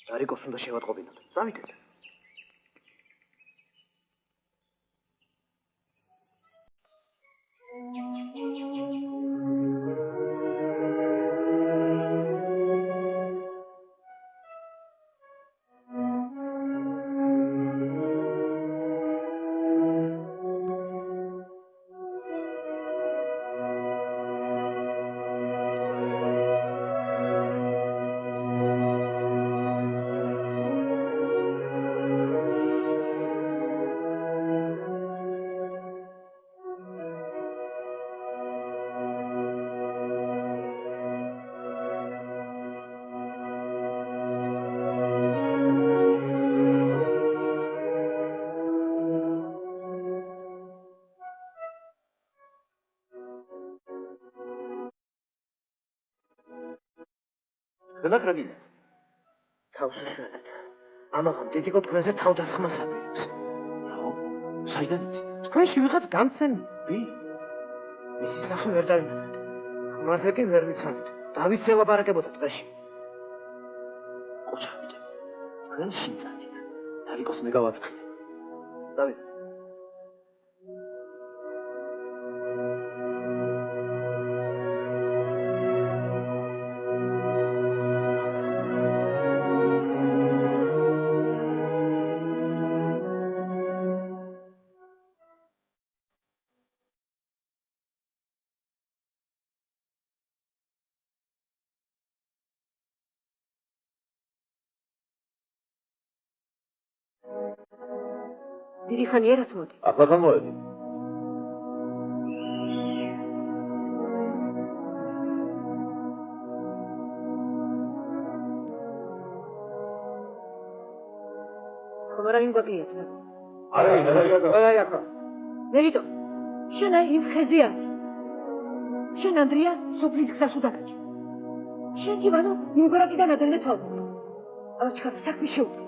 დარიკოს უნდა შევატყობინოთ. წავიდეთ. ხელათ რა გინდა? თავს უშველეთ. ამაღამ ტიტიკო თქვენზე თავდასხმას აპირებს. ხო? საიდან იცით? თქვენში ვიღაც გამცემი. ვი? მისი სახე ვერ დავინახეთ. ხმაზე კი ვერ ვიცავით. დავით ელაპარაკებოდა ტყეში. ყოჩა ბიჭი. თქვენ შინძანით. დარიკოს მე გავაფრთხილე. დავით. დიდი ხანია რაც მოდი. ახლა გამოვედი. ხომ არა ვინ გვაგლიათ? არა, ახლა. მერიტო, შენ აი იმ ხეზე არის. შენ ანდრია სოფლის გზას უდაგაჭი. შენ ივანო იმგორაკიდან ადრე თვალყო. არჩქა საქმე შეუდგე.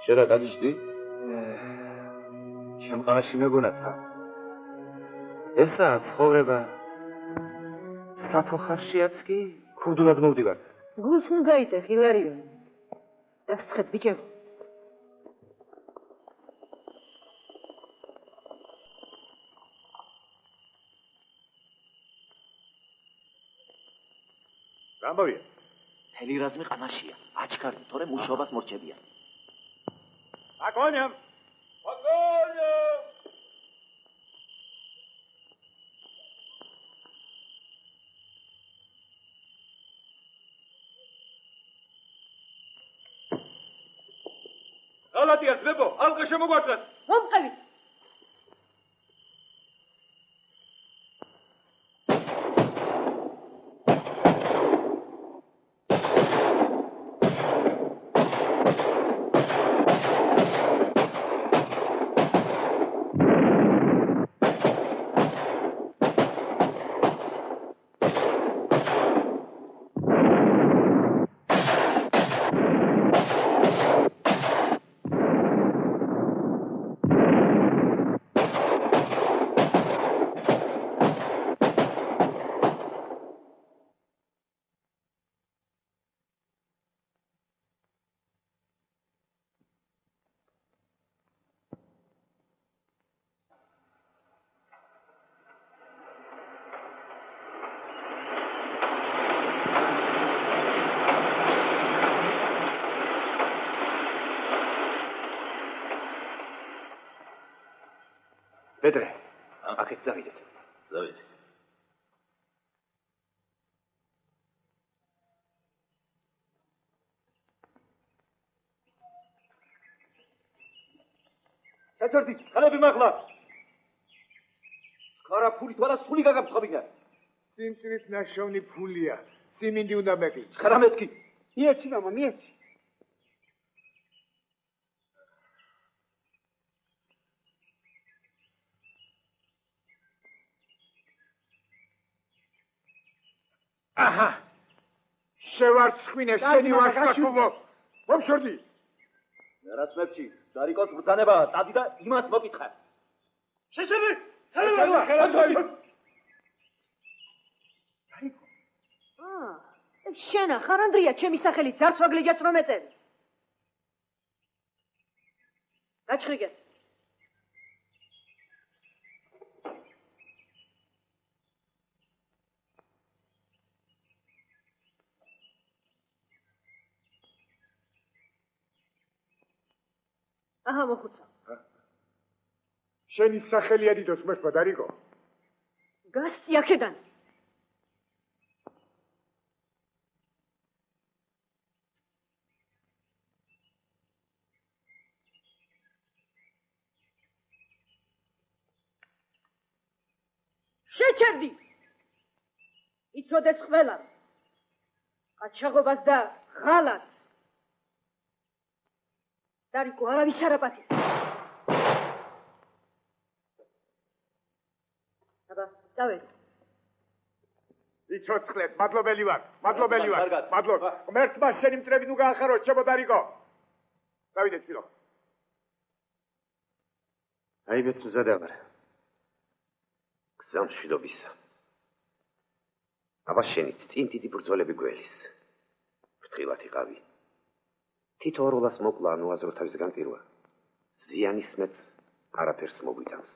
შენ რა გაგიჟდი? შემყარაში მეგონათა. ესაა ცხოვრება. სათოხარშიაც კი ქურდულად მოვდივარ. გულს ნუ გაიტეხ, ილარიონი. დასცხეთ, ბიჭებო. გამოვია. მთელი რაზმი ყანაშია. აჩქარდი, თორემ მუშაობას მორჩებიან. აგონიამ. აგონიამ. ალათია ძმებო, ალყა შემოგვარდათ. მომყევი. პეტრე, აქეთ წავიდეთ. წავიდეთ. ჩაჭორდი, ხალები მაღლა. ხარა ფულით ვარა სული გაგამცხობინა. სიმწვრის ნაშოვნი ფულია. სიმინდი უნდა მეყი. 19 კი. მიეცი მამა, მიეცი. აჰა. შევარცხინე, შენი ვაშკაცუბო. მომშორდი. რასმებში, დარიკოს ბრძანება, დადი და იმას მოკითხე. შეშები, ხელები. შენა, ხარ ანდრია, ჩემი სახელით ძარცვაგლიჯაც რომ ეწევი. გაჩხრიგე. აჰა, მოხუცა. შენი სახელია დიდოს მოსპა დარიკო. გასწი აქედან. შეჩერდი. იცოდეს ყველა. ყაჩაღობას და ღალატს. დარიკო, არავის არაპატი. აბა, დავედი. იცოცხლეთ, მადლობელი ვარ. მადლობ. ღმერთმა შენი მტრები ნუ გაახარო, ჩემო დარიკო. დავიდეთ ფილო. აიბეც მზადა ვარ. გზამშვიდობისა. აბა შენით წინ დიდი ბრძოლები გველის. ფრთხილად იყავი. თითო ოროლას მოკლა ანუ აზრო თავის განტირვა. ზიანის მეც არაფერს მოგვიტანს.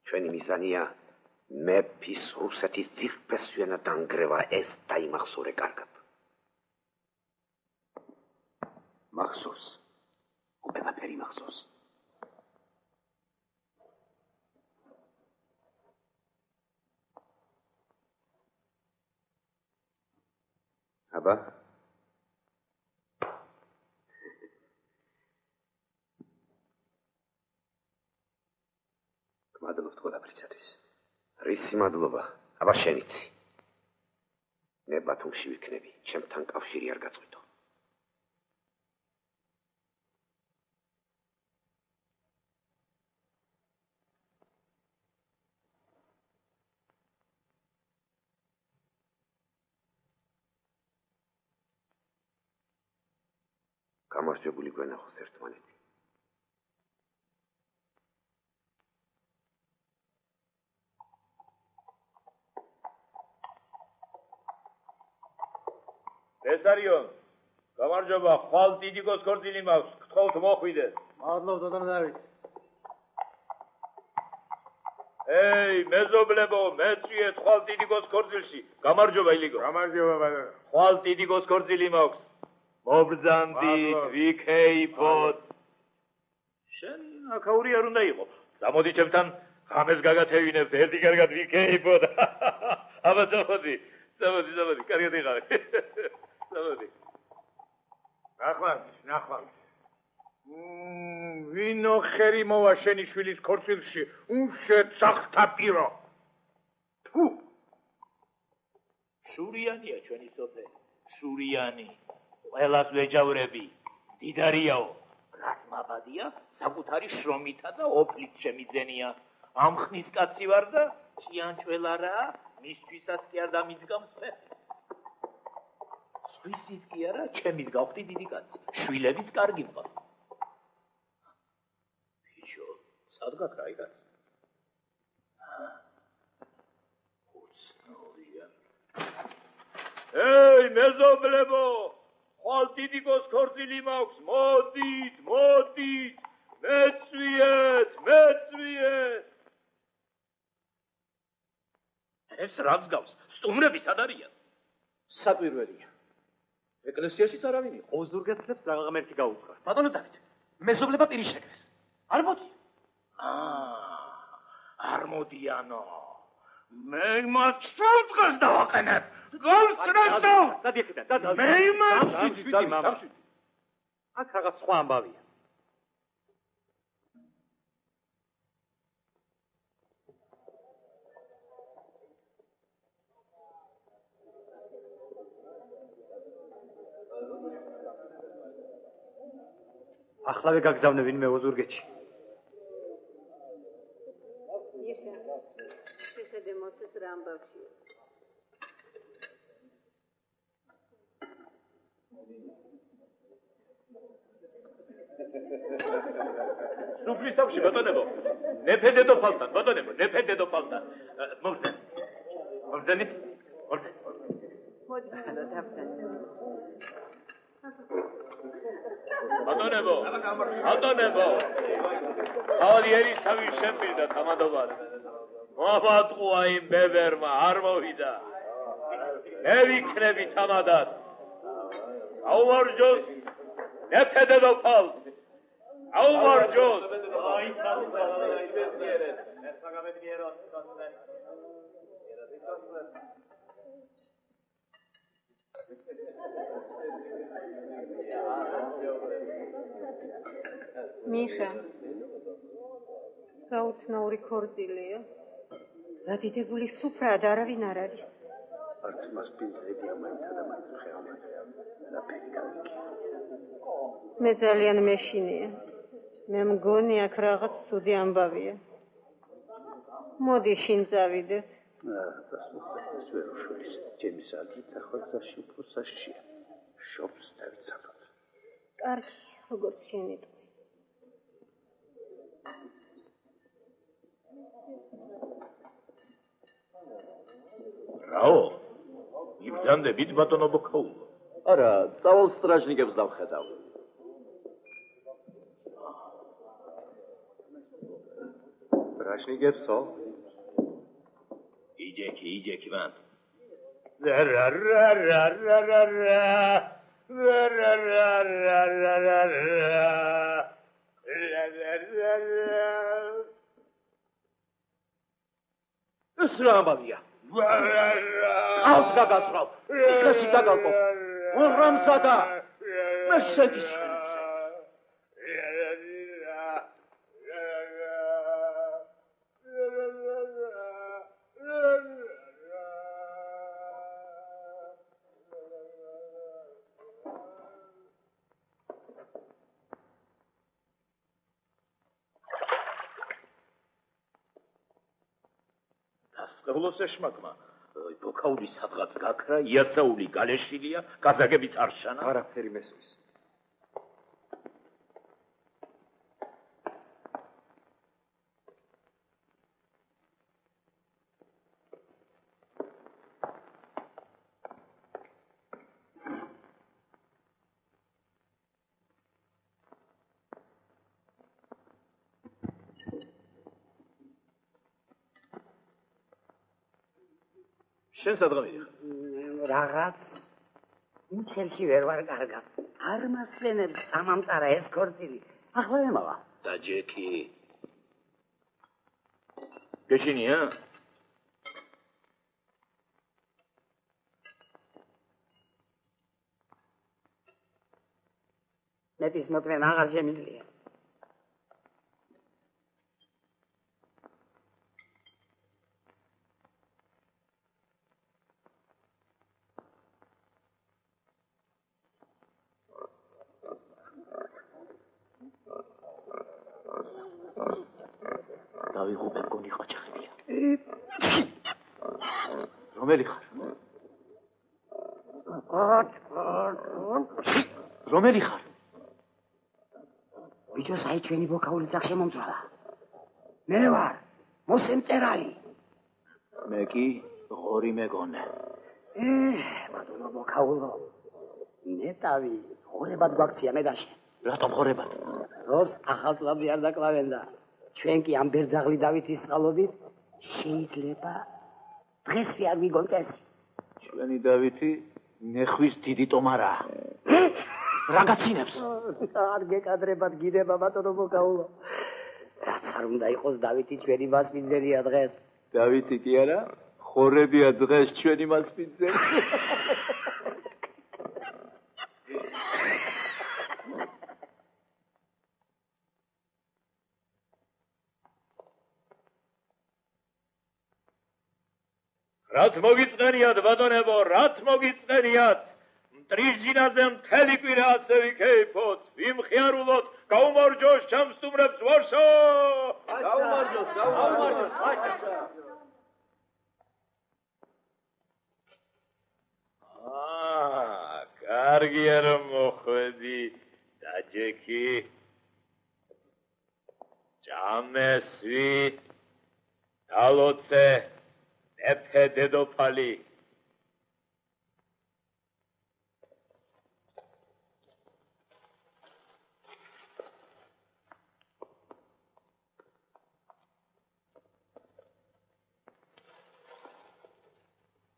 ჩვენი მიზანია მეფის რუსეთის ძირფესვიანა დანგრევა, ეს დაიმახსოვრე კარგად. მახსოვს. ყველაფერი მახსოვს. აბა გმადლობთ ყველაფრისათვის. რისი მადლობა? აბა შენიცი. მე ბათუმში ვიქნები, ჩემთან კავშირი არ გაწყვიტო. გამარჯვებული გვენახოს ერთმანეთი. ბესარიონ, გამარჯობა, ხვალ დიდი გოსქორწილი მაქვს, გთხოვთ მოხვიდეთ. მადლობთ დედამიწა. ეი, მეზობლებო, მეწვიეთ ხვალ დიდი გოსქორწილში. გამარჯობა, ილიგო. გამარჯობა, ბატონო. ხვალ დიდი გოსქორწილი მაქვს. მობრძანდით, ვიქეიფოთ. შენ აქაური არ უნდა იყო. წამოდი ჩემთან, ღამეს გაგათევინებთ, ერთი კარგად ვიქეიფოთ. აბა წამოდი, კარგად იყავი. წამოდი. ნახვალ. ვინო ხერი მოვა შენი შვილის ქორწილში, უშეცახთა პირო. თუ შურიანია ჩვენი სოფელი, შურიანი. ყველას ვეჯავრები, დიდარიაო. რაც მაბადია, საკუთარი შრომითა და ოფლით შემიძენია. ამ ხნის კაცი ვარ და ჭიანჭველარაა, მისთვისაც კი არ დამიძგავს ფეხი. სხვისით კი არა, ჩემით გავხდი დიდი კაცი. შვილებიც კარგი მყავს. ბიჭო, სად გაქრაი კაცი? უცნაურია. ეი, მეზობლებო, ხვალ დიდი გოსქორწილი მაქვს, მოდით, მეწვიეთ. ეს რაც გავს, სტუმრები სად არიან? საკვირველია. ეკლესიაშიც არავინ იყო. ოზურგეთლებს რა ღმერთი გაუძღარ. ბატონო დავით, მეზობლება პირი შეკრეს. არ მოდი. არ მოდიანო. მე მათ შევძღეს დავაყენებ. გავცნეთო. დადი ახლა, მე იმას დამშვიდი მამა. აქ რაღაც სხვა ამბავია. ახლავე გაგზავნე ვინმე ოზურგეთში. შეხედე მოსეს რა ამბავშია. სუფლის თავში ბატონებო, ნეფე დედოფალთან, ბატონებო, ნეფე დედოფალთან. მოგზენით? ბატონებო, ხალხი ერისთავი შემპირდა თამადობას. მოვატყუა იმ ბებერმა, არ მოვიდა. მე ვიქნები თამადად. აუვარჯოს ნეფე დედოფალს. აუვარჯოს. მიხა, გაუცნაური ქორწილია. გადიდებული სუფრად არავინ არ არის. არც მას პინწრები ამაიცა და მაინც ხეავმა. ნაფერი გამიგი. მე ძალიან მეშინია. მე მგონი აქ რაღაც ცუდი ამბავია. მოდი შინ წავიდეთ. დასმოსა ვერ უშვილის. ჩემი საათით ახლა წაში ფოსაშია. შობს დავიცადოთ. კარგი, როგორც შენი ტყვი. რაო? იბრძანდებით ბატონო ბოქაულო? არა, წავალ სტრაჟნიკებს დავხედავ. სტრაჟნიკებსო? იჯექი ვან. ეს რა ამბავია? ყავს გაგაცრავ, ციხეში გაგალყო. ორამსადა. მე შედის. დასწავლოს ეშმაკმა. ბოქაულის სადღაც გაქრა, იასაული გალეშილია, გაზაგებიც არ შანა. არაფერი მესმის. შენ სადღა მიდიხარ? რაღაც მუცელში ვერ ვარ კარგად. არ მასვენებს სამამწარა ეს ქორწილი. ახლა ემავა. და ჯექი. გეშინია? მეტის მოთმენა აღარ შემიძლია. დავიღუპე მგონი ყაჩაღებია. რომელი ხარ? რომელი ხარ? ბიჭო, საი ჩვენი ბოქაული ძაღ შემომწრალა. მე ვარ მოსემწერალი. მე კი ღორი მეგონე. ბატონო ბოქაულო. ნეტავი, ხორებად გვაქცია მე და შენ. რატომ ხორებად? როს ახალ წლამდე არ დაკლავენ და ჩვენ კი ამ ბერძაღლი დავითის წყალობით შეიძლება დღეს არ ვიგონ წესი. ჩვენი დავითი ნეხვის დიდი ტომარაა. რა გაცინებს? არ გეკადრებად გიდება ბატონო ბოქაულო. რაც არ უნდა იყოს დავითი ჩვენი მასპინძელია დღეს. დავითი კი არა, ხორებია დღეს ჩვენი მასპინძელი. რაც მოგიწყენიათ ბატონებო, რაც მოგიწყენიათ? მტრიჟინაზე მთელი კვირა ასე ვიქეიფოთ, ვიმხიარულოთ, გაუმარჯოს ჩამსტუმრებს ვარშავ! გაუმარჯოს, გაუმარჯოს, კარგია რომ მოხვედი, დაჯექი. ჭამესვი, დალოცე. ეფე დედოფალი.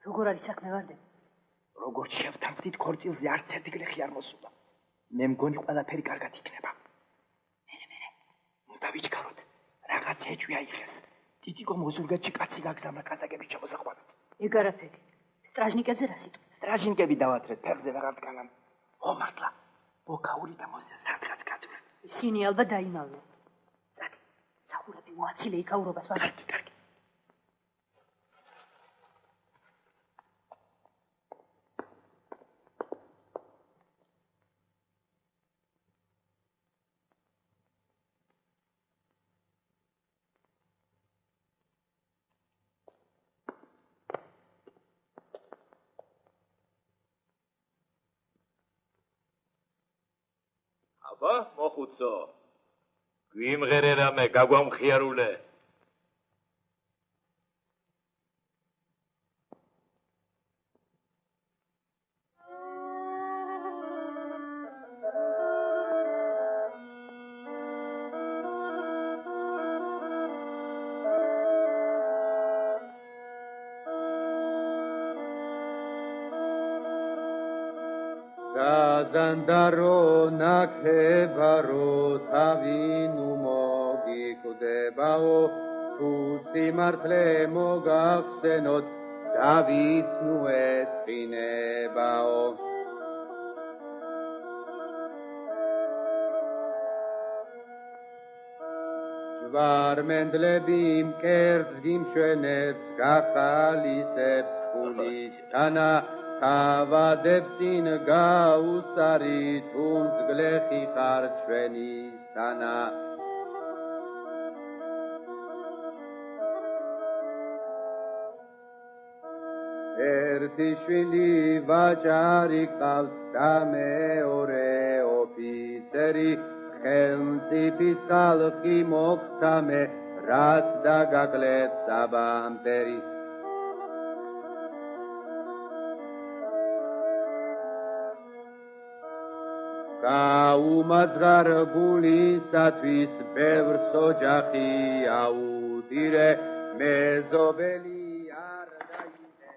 როგორ არის საქმე ვარდე? როგორც შევთანხმდით, ქორწილზე არც ერთი გლეხი არ მოსულა. მე მგონი ყველაფერი კარგად იქნება. მე. უნდა ვიჩქაროთ. რაღაც ეჭვი აიღეს. ტიტიკო მოზურგეთში კაცი გაგზავნა კაზაკების ჩამოსაყვანად. ეგ არაფერი. სტრაჟნიკებზე რა სიტყვა? სტრაჟნიკები დავათრეთ, ფეხზე ვეღარ დგანან. მართლა. ბოქაური და მოსე სადღაც გაძვრა. ისინი ალბათ დაიმალნენ. წადი. სახურები მოაცილე იქაურობას ვარ. კარგი. აბა, მოხუცო. გვიმღერე რამე, გაგვამხიარულე. ზანდარო ნახებარო თავი ნუ მოგიკვდებაო თუ სიმართლე მოგახსენოთ დავითს ნუ ეწყინებაო ჯვარმენდლები მკერდს გიმშვენებს გახალისებს ხულისთანა თავადებს წინ გაუსარი თუნდ გლეხი ხარ ჩვენი სანა ერთი შვილი ვაჭარი ყავს და მეორე ოფიცერი ხელმწიფის ხალხი მოგცამე რაც დაგაკლეთ საბამტერი გაუმაძღარ გულისათვის ბევრს ოჯახი აუდირე მეზობელი არ დაიდე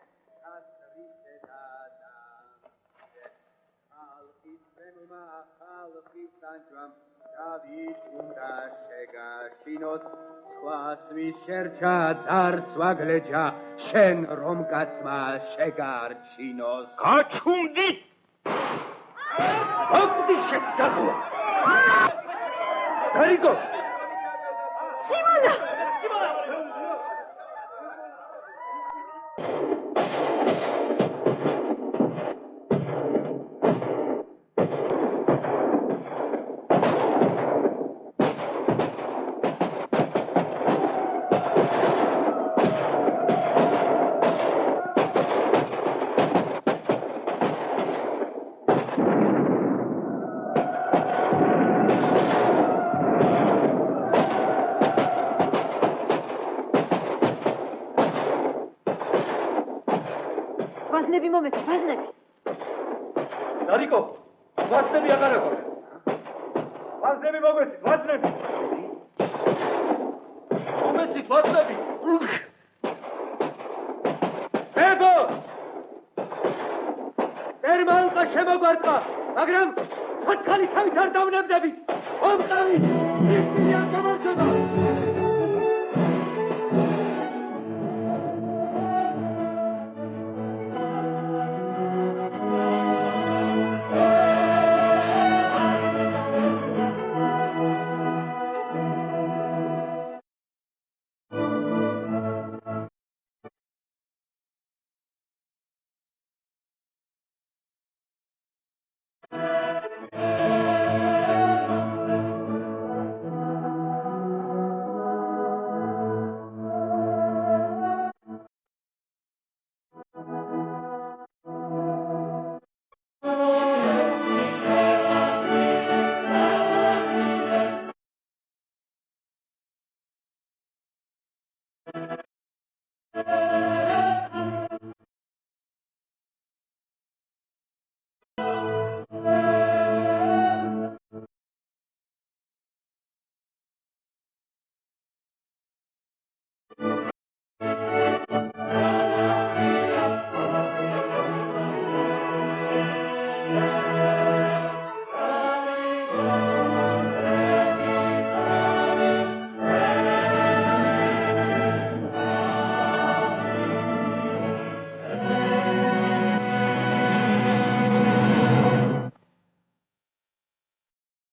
ხალხის სანჯვამ დავით უნდა შეგაშინოს სხვას ვის შერჩა ძარც ვაგლეჯა შენ რომ კაცმა შეგარჩინოს გაჩუნდი აკდი შეგზახვა გარიგო სიმონა ვაზნები მომეცა, ვაზნები. დარიკო, ვაზნები აღარ აქვს. ვაზნები მოგვეცით, ვაზნები. მომეცით, ვაზნები. ბებო! ერმალყა შემოგვარყა, მაგრამ ფოთქალი თავით არ დავნებდებით. ომყავი! ისინი